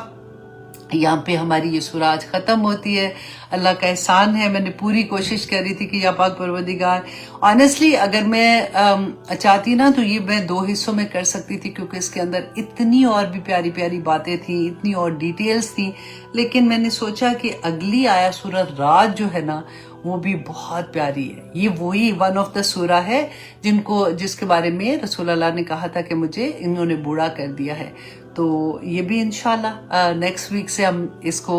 یہاں پہ ہماری یہ سورہ آج ختم ہوتی ہے. اللہ کا احسان ہے. میں نے پوری کوشش کر رہی تھی کہ یا پاک پروردگار، آنیسٹلی اگر میں چاہتی نا تو یہ میں 2 حصوں میں کر سکتی تھی، کیونکہ اس کے اندر اتنی اور بھی پیاری پیاری باتیں تھیں، اتنی اور ڈیٹیلز تھیں. لیکن میں نے سوچا کہ اگلی آیا سورہ رات جو ہے نا وہ بھی بہت پیاری ہے. یہ وہی ون آف دا سورہ ہے جس کے بارے میں رسول اللہ نے کہا تھا کہ مجھے انہوں نے بوڑھا کر دیا ہے. تو یہ بھی انشاءاللہ نیکسٹ ویک سے ہم اس کو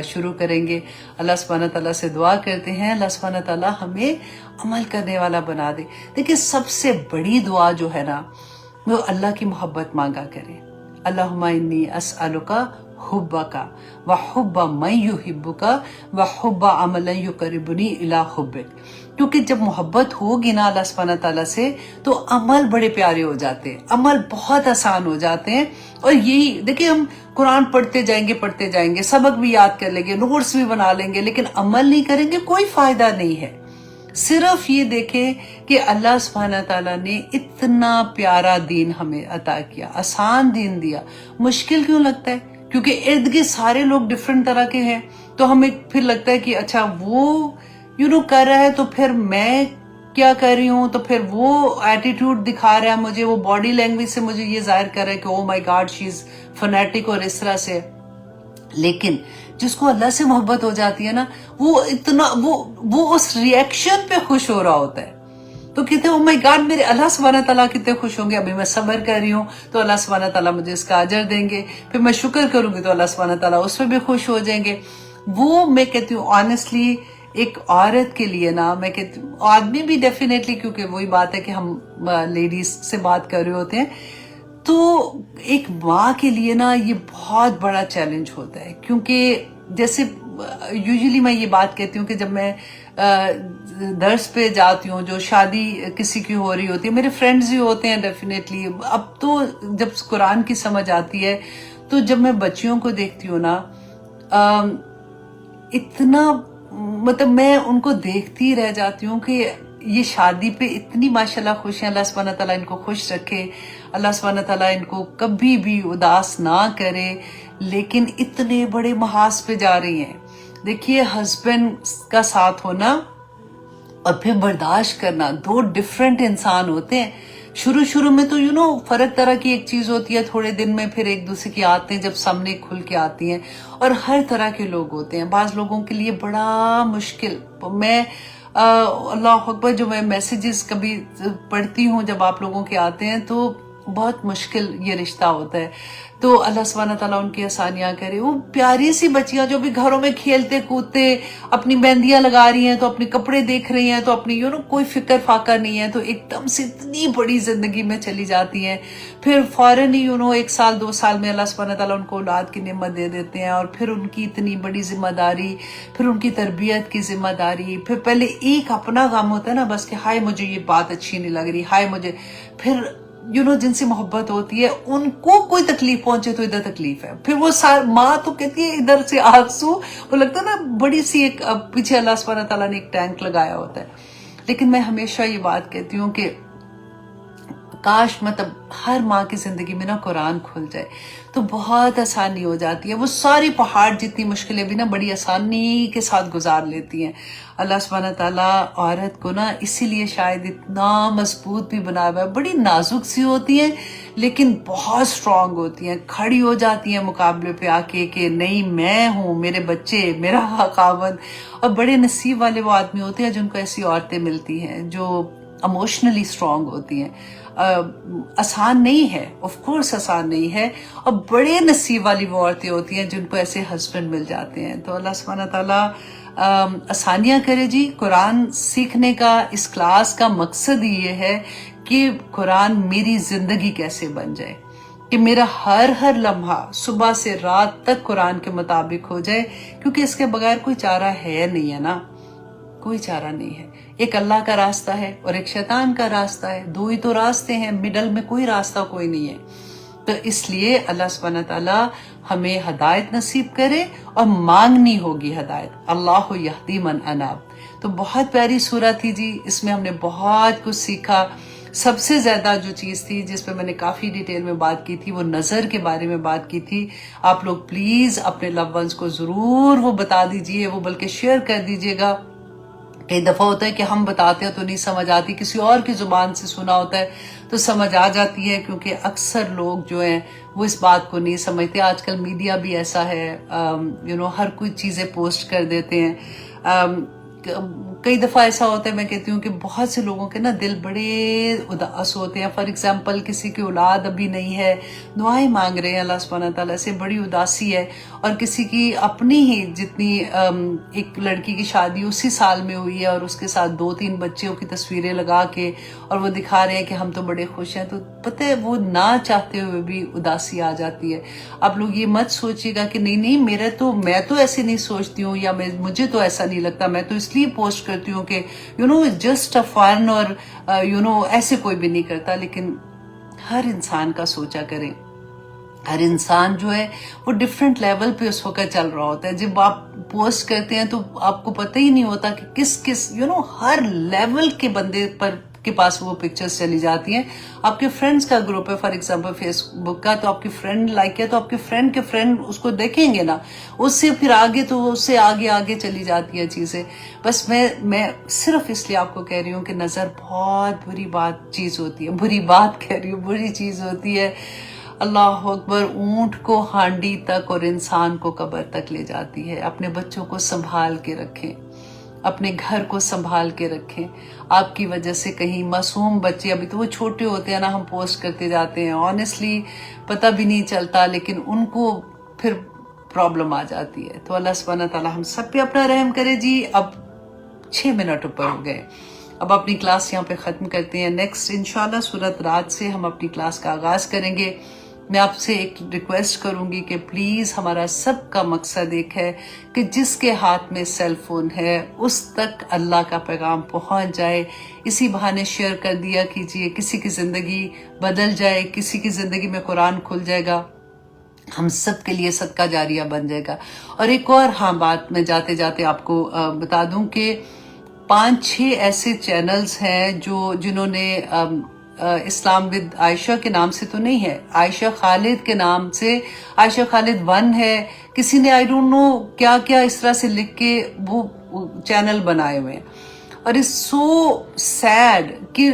شروع کریں گے. اللہ سبحانہ تعالیٰ سے دعا کرتے ہیں اللہ سبحانہ تعالیٰ ہمیں عمل کرنے والا بنا دے. دیکھیں سب سے بڑی دعا جو ہے نا وہ اللہ کی محبت مانگا کرے. اللہم انی اسألک حبک وحب من یحبک وحب عمل یقربنی الی حبک. کیونکہ جب محبت ہوگی نا اللہ سبحانہ تعالیٰ سے تو عمل بڑے پیارے ہو جاتے ہیں، عمل بہت آسان ہو جاتے ہیں. اور یہی دیکھیں ہم قرآن پڑھتے جائیں گے، سبق بھی یاد کر لیں گے، نوٹس بھی بنا لیں گے، لیکن عمل نہیں کریں گے کوئی فائدہ نہیں ہے. صرف یہ دیکھیں کہ اللہ سبحانہ تعالیٰ نے اتنا پیارا دین ہمیں عطا کیا، آسان دین دیا. مشکل کیوں لگتا ہے؟ کیونکہ ارد گرد سارے لوگ ڈفرینٹ طرح کے ہیں، تو ہمیں پھر لگتا ہے کہ اچھا وہ کر رہا ہے تو پھر میں کیا کر رہی ہوں تو پھر وہ ایٹیٹیوڈ دکھا رہا ہے مجھے, وہ باڈی لینگویج سے مجھے یہ ظاہر کر رہا ہے کہ او مائی گاڈ شی از فنیٹک اور اس طرح سے. لیکن جس کو اللہ سے محبت ہو جاتی ہے نا, وہ اتنا وہ اس ریئیکشن پہ خوش ہو رہا ہوتا ہے. تو کہتے ہیں او مائی گاڈ میرے اللہ سبحانہ تعالیٰ کتنے خوش ہوں گے, ابھی میں صبر کر رہی ہوں تو اللہ سبحانہ تعالیٰ مجھے اس کا اجر دیں گے, پھر میں شکر کروں گی تو اللہ سبحانہ تعالیٰ اس پہ بھی خوش ہو جائیں گے. وہ میں کہتی ہوں آنیسٹلی ایک عورت کے لیے نا, میں کہتی ہوں آدمی بھی ڈیفینیٹلی, کیونکہ وہی بات ہے کہ ہم لیڈیز سے بات کر رہے ہوتے ہیں, تو ایک ماں کے لیے نا یہ بہت بڑا چیلنج ہوتا ہے. کیونکہ جیسے یوزلی میں یہ بات کہتی ہوں کہ جب میں درس پہ جاتی ہوں, جو شادی کسی کی ہو رہی ہوتی ہے, میرے فرینڈز بھی ہوتے ہیں ڈیفینیٹلی. اب تو جب قرآن کی سمجھ آتی ہے تو جب میں بچیوں کو دیکھتی ہوں نا, اتنا مطلب میں ان کو دیکھتی رہ جاتی ہوں کہ یہ شادی پہ اتنی ماشاءاللہ خوش ہیں. اللہ سبحانہ تعالیٰ ان کو خوش رکھے, اللہ سبحانہ تعالیٰ ان کو کبھی بھی اداس نہ کرے, لیکن اتنے بڑے محاذ پہ جا رہی ہیں. دیکھیے ہسبینڈ کا ساتھ ہونا اور پھر برداشت کرنا, دو ڈیفرنٹ انسان ہوتے ہیں. شروع میں تو فرق طرح کی ایک چیز ہوتی ہے, تھوڑے دن میں پھر ایک دوسرے کی آتے ہیں جب سامنے کھل کے آتی ہیں, اور ہر طرح کے لوگ ہوتے ہیں. بعض لوگوں کے لیے بڑا مشکل, میں اللہ اکبر جو میں میسیجز کبھی پڑھتی ہوں جب آپ لوگوں کے آتے ہیں تو بہت مشکل یہ رشتہ ہوتا ہے. تو اللہ سبحانہ تعالیٰ ان کی آسانیاں کرے. وہ پیاری سی بچیاں جو بھی گھروں میں کھیلتے کودتے اپنی مہندیاں لگا رہی ہیں, تو اپنے کپڑے دیکھ رہی ہیں, تو اپنی کوئی فکر فاقہ نہیں ہے, تو ایک دم سے اتنی بڑی زندگی میں چلی جاتی ہیں. پھر فوراً ہی 1 سال 2 سال میں اللہ سبحانہ تعالیٰ ان کو اولاد کی نعمت دے دیتے ہیں, اور پھر ان کی اتنی بڑی ذمہ داری, پھر ان کی تربیت کی ذمہ داری, پھر پہلے ایک اپنا کام ہوتا ہے نا بس کہ ہائے مجھے یہ بات اچھی نہیں لگ رہی, ہائے مجھے, پھر جن سے محبت ہوتی ہے ان کو کوئی تکلیف پہنچے تو ادھر تکلیف ہے. پھر وہ ماں تو کہتی ہے ادھر سے آنسو, وہ لگتا ہے نا بڑی سی ایک پیچھے اللہ سبحانہ تعالیٰ نے ایک ٹینک لگایا ہوتا ہے. لیکن میں ہمیشہ یہ بات کہتی ہوں کہ کاش مطلب ہر ماں کی زندگی میں نا قرآن کھل جائے تو بہت آسانی ہو جاتی ہے. وہ ساری پہاڑ جتنی مشکلیں بھی نا بڑی آسانی کے ساتھ گزار لیتی ہیں. اللہ سبحانہ تعالیٰ عورت کو نا اسی لیے شاید اتنا مضبوط بھی بنا ہوا ہے. بڑی نازک سی ہوتی ہیں لیکن بہت سٹرونگ ہوتی ہیں, کھڑی ہو جاتی ہیں مقابلے پہ آ کے کہ نہیں میں ہوں, میرے بچے, میرا خاوند. اور بڑے نصیب والے وہ آدمی ہوتے ہیں جن کو ایسی عورتیں ملتی ہیں جو اموشنلی سٹرونگ ہوتی ہیں. آسان نہیں ہے, آف کورس آسان نہیں ہے, اور بڑے نصیب والی وہ عورتیں ہوتی ہیں جن کو ایسے ہسبینڈ مل جاتے ہیں. تو اللہ سبحانہ تعالیٰ آسانیاں کرے جی. قرآن سیکھنے کا اس کلاس کا مقصد یہ ہے کہ قرآن میری زندگی کیسے بن جائے, کہ میرا ہر لمحہ صبح سے رات تک قرآن کے مطابق ہو جائے, کیونکہ اس کے بغیر کوئی چارہ ہے نہیں ہے نا, کوئی چارہ نہیں ہے. ایک اللہ کا راستہ ہے اور ایک شیطان کا راستہ ہے, 2 ہی تو راستے ہیں, مڈل میں کوئی راستہ کوئی نہیں ہے. تو اس لیے اللہ سبحانہ تعالیٰ ہمیں ہدایت نصیب کرے, اور مانگنی ہوگی ہدایت. اللہ یہدی من اناب. تو بہت پیاری سورہ تھی جی, اس میں ہم نے بہت کچھ سیکھا. سب سے زیادہ جو چیز تھی جس پہ میں نے کافی ڈیٹیل میں بات کی تھی وہ نظر کے بارے میں بات کی تھی. آپ لوگ پلیز اپنے لو ونس کو ضرور وہ بتا دیجئے, وہ بلکہ شیئر کر دیجئے گا. کئی دفعہ ہوتا ہے کہ ہم بتاتے ہیں تو نہیں سمجھ آتی, کسی اور کی زبان سے سنا ہوتا ہے تو سمجھ آ جاتی ہے, کیونکہ اکثر لوگ جو ہیں وہ اس بات کو نہیں سمجھتے. آج کل میڈیا بھی ایسا ہے, ہر کوئی چیزیں پوسٹ کر دیتے ہیں. کئی دفعہ ایسا ہوتا ہے, میں کہتی ہوں کہ بہت سے لوگوں کے نا دل بڑے اداس ہوتے ہیں. فار ایگزامپل کسی کی اولاد ابھی نہیں ہے, دعائیں مانگ رہے ہیں اللہ سبحانہ تعالیٰ سے, بڑی اداسی ہے. اور کسی کی اپنی ہی جتنی ایک لڑکی کی شادی اسی سال میں ہوئی ہے اور اس کے ساتھ 2-3 بچوں کی تصویریں لگا کے اور وہ دکھا رہے ہیں کہ ہم تو بڑے خوش ہیں, تو پتہ ہے وہ نہ چاہتے ہوئے بھی اداسی آ جاتی ہے. آپ لوگ یہ مت سوچیے گا کہ نہیں میں تو ایسے نہیں سوچتی ہوں, یا مجھے تو ایسا نہیں لگتا, میں تو اس لیے پوسٹ کرتی ہوں کہ جسٹ اے فن, اور ایسے کوئی بھی نہیں کرتا. لیکن ہر انسان کا سوچا کریں. ہر انسان جو ہے وہ ڈیفرنٹ لیول پہ اس وقت چل رہا ہوتا ہے. جب آپ پوسٹ کرتے ہیں تو آپ کو پتہ ہی نہیں ہوتا کہ کس ہر لیول کے بندے پر کے پاس وہ پکچرز چلی جاتی ہیں. آپ کے فرینڈز کا گروپ ہے فار ایگزامپل فیس بک کا, تو آپ کی فرینڈ لائک کیا تو آپ کے فرینڈ اس کو دیکھیں گے نا, اس سے پھر آگے تو اس سے آگے چلی جاتی ہیں چیزیں. بس میں صرف اس لیے آپ کو کہہ رہی ہوں کہ نظر بہت بری چیز ہوتی ہے. اللہ اکبر, اونٹ کو ہانڈی تک اور انسان کو قبر تک لے جاتی ہے. اپنے بچوں کو سنبھال کے رکھیں, اپنے گھر کو سنبھال کے رکھیں. آپ کی وجہ سے کہیں معصوم بچے, ابھی تو وہ چھوٹے ہوتے ہیں نا, ہم پوسٹ کرتے جاتے ہیں, آنیسٹلی پتہ بھی نہیں چلتا, لیکن ان کو پھر پرابلم آ جاتی ہے. تو اللہ سبحانہ تعالیٰ ہم سب پہ اپنا رحم کرے جی. اب 6 منٹ اوپر ہو گئے, اب اپنی کلاس یہاں پہ ختم کرتے ہیں. نیکسٹ انشاءاللہ سورت رات سے ہم اپنی کلاس کا آغاز کریں گے. میں آپ سے ایک ریکویسٹ کروں گی کہ پلیز, ہمارا سب کا مقصد ایک ہے کہ جس کے ہاتھ میں سیل فون ہے اس تک اللہ کا پیغام پہنچ جائے. اسی بہانے شیئر کر دیا کیجئے, کسی کی زندگی بدل جائے, کسی کی زندگی میں قرآن کھل جائے گا, ہم سب کے لیے صدقہ جاریہ بن جائے گا. اور ایک اور بات میں جاتے جاتے آپ کو بتا دوں کہ 5-6 ایسے چینلز ہیں جنہوں نے اسلام ود عائشہ کے نام سے تو نہیں ہے, عائشہ خالد کے نام سے, عائشہ خالد 1 ہے, کسی نے آئی ڈونٹ نو کیا اس طرح سے لکھ کے وہ چینل بنائے ہوئے ہیں. اور اٹس سو سیڈ کہ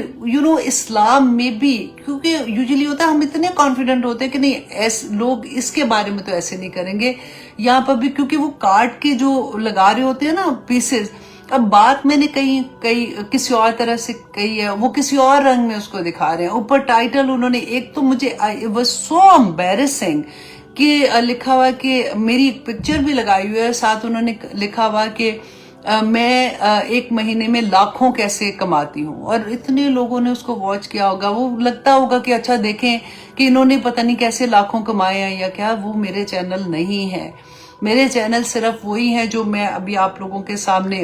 اسلام میں بھی, کیونکہ یوزلی ہوتا ہے ہم اتنے کانفیڈنٹ ہوتے ہیں کہ نہیں لوگ اس کے بارے میں تو ایسے نہیں کریں گے. یہاں پر بھی کیونکہ وہ کاٹ کے جو لگا رہے ہوتے ہیں نا پیسز, اب بات میں نے کئی کسی اور طرح سے کہی ہے, وہ کسی اور رنگ میں اس کو دکھا رہے ہیں. اوپر ٹائٹل انہوں نے ایک تو مجھے واز سو امبیرسنگ کہ لکھا ہوا کہ میری پکچر بھی لگائی ہوئی ہے, ساتھ انہوں نے لکھا ہوا کہ میں 1 مہینے میں لاکھوں کیسے کماتی ہوں. اور اتنے لوگوں نے اس کو واچ کیا ہوگا, وہ لگتا ہوگا کہ اچھا دیکھیں کہ انہوں نے پتہ نہیں کیسے لاکھوں کمائے ہیں یا کیا. وہ میرے چینل نہیں ہے. میرے چینل صرف وہی ہیں جو میں ابھی آپ لوگوں کے سامنے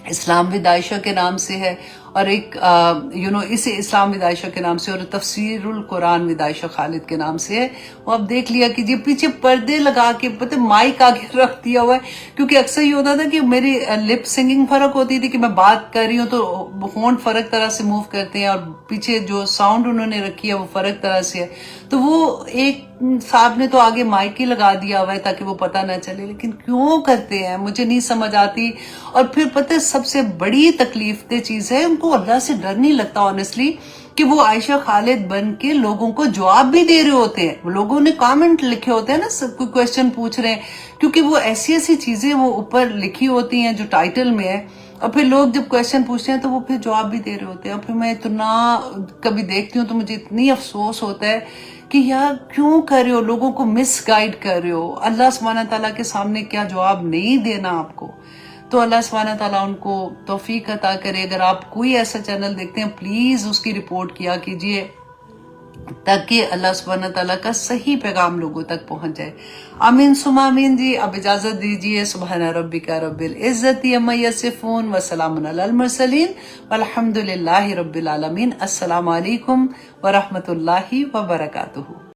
اسلام ود عائشہ کے نام سے ہے, اور ایک اسے اسلام ود عائشہ کے نام سے, اور تفسیر القرآن ود عائشہ خالد کے نام سے ہے. وہ آپ دیکھ لیا کیجیے, پیچھے پردے لگا کے پتہ مائک آگے رکھ دیا ہوا ہے, کیونکہ اکثر یہ ہوتا تھا کہ میری لپ سنگنگ فرق ہوتی تھی کہ میں بات کر رہی ہوں تو ہونٹ فرق طرح سے موو کرتے ہیں, اور پیچھے جو ساؤنڈ انہوں نے رکھی ہے وہ فرق طرح سے ہے. تو وہ ایک صاحب نے تو آگے مائک ہی لگا دیا ہوا ہے تاکہ وہ پتہ نہ چلے, لیکن کیوں کرتے ہیں مجھے نہیں سمجھ آتی. اور پھر پتہ سب سے بڑی تکلیف دہ چیز ہے, ان کو اللہ سے ڈر نہیں لگتا آنیسٹلی کہ وہ عائشہ خالد بن کے لوگوں کو جواب بھی دے رہے ہوتے ہیں. لوگوں نے کامنٹ لکھے ہوتے ہیں نا, سب کوئی کویسچن پوچھ رہے ہیں, کیونکہ وہ ایسی چیزیں وہ اوپر لکھی ہوتی ہیں جو ٹائٹل میں ہے, اور پھر لوگ جب کویسچن پوچھتے ہیں تو وہ پھر جواب بھی دے رہے ہوتے ہیں. اور پھر میں اتنا کبھی دیکھتی ہوں تو مجھے اتنی افسوس ہوتا ہے کہ یار کیوں کر رہے ہو, لوگوں کو مس گائیڈ کر رہے ہو. اللہ سبحانہ تعالیٰ کے سامنے کیا جواب نہیں دینا آپ کو. تو اللہ سبحانہ تعالیٰ ان کو توفیق عطا کرے. اگر آپ کوئی ایسا چینل دیکھتے ہیں پلیز اس کی رپورٹ کیا کیجئے, تاکہ اللہ سبحانہ تعالیٰ کا صحیح پیغام لوگوں تک پہنچ جائے. آمین ثم آمین جی. اب اجازت دیجئے. سبحان ربک رب العزت عما یصفون وسلام علی المرسلین والحمد للہ رب العالمین. السلام علیکم ورحمۃ اللہ وبرکاتہ.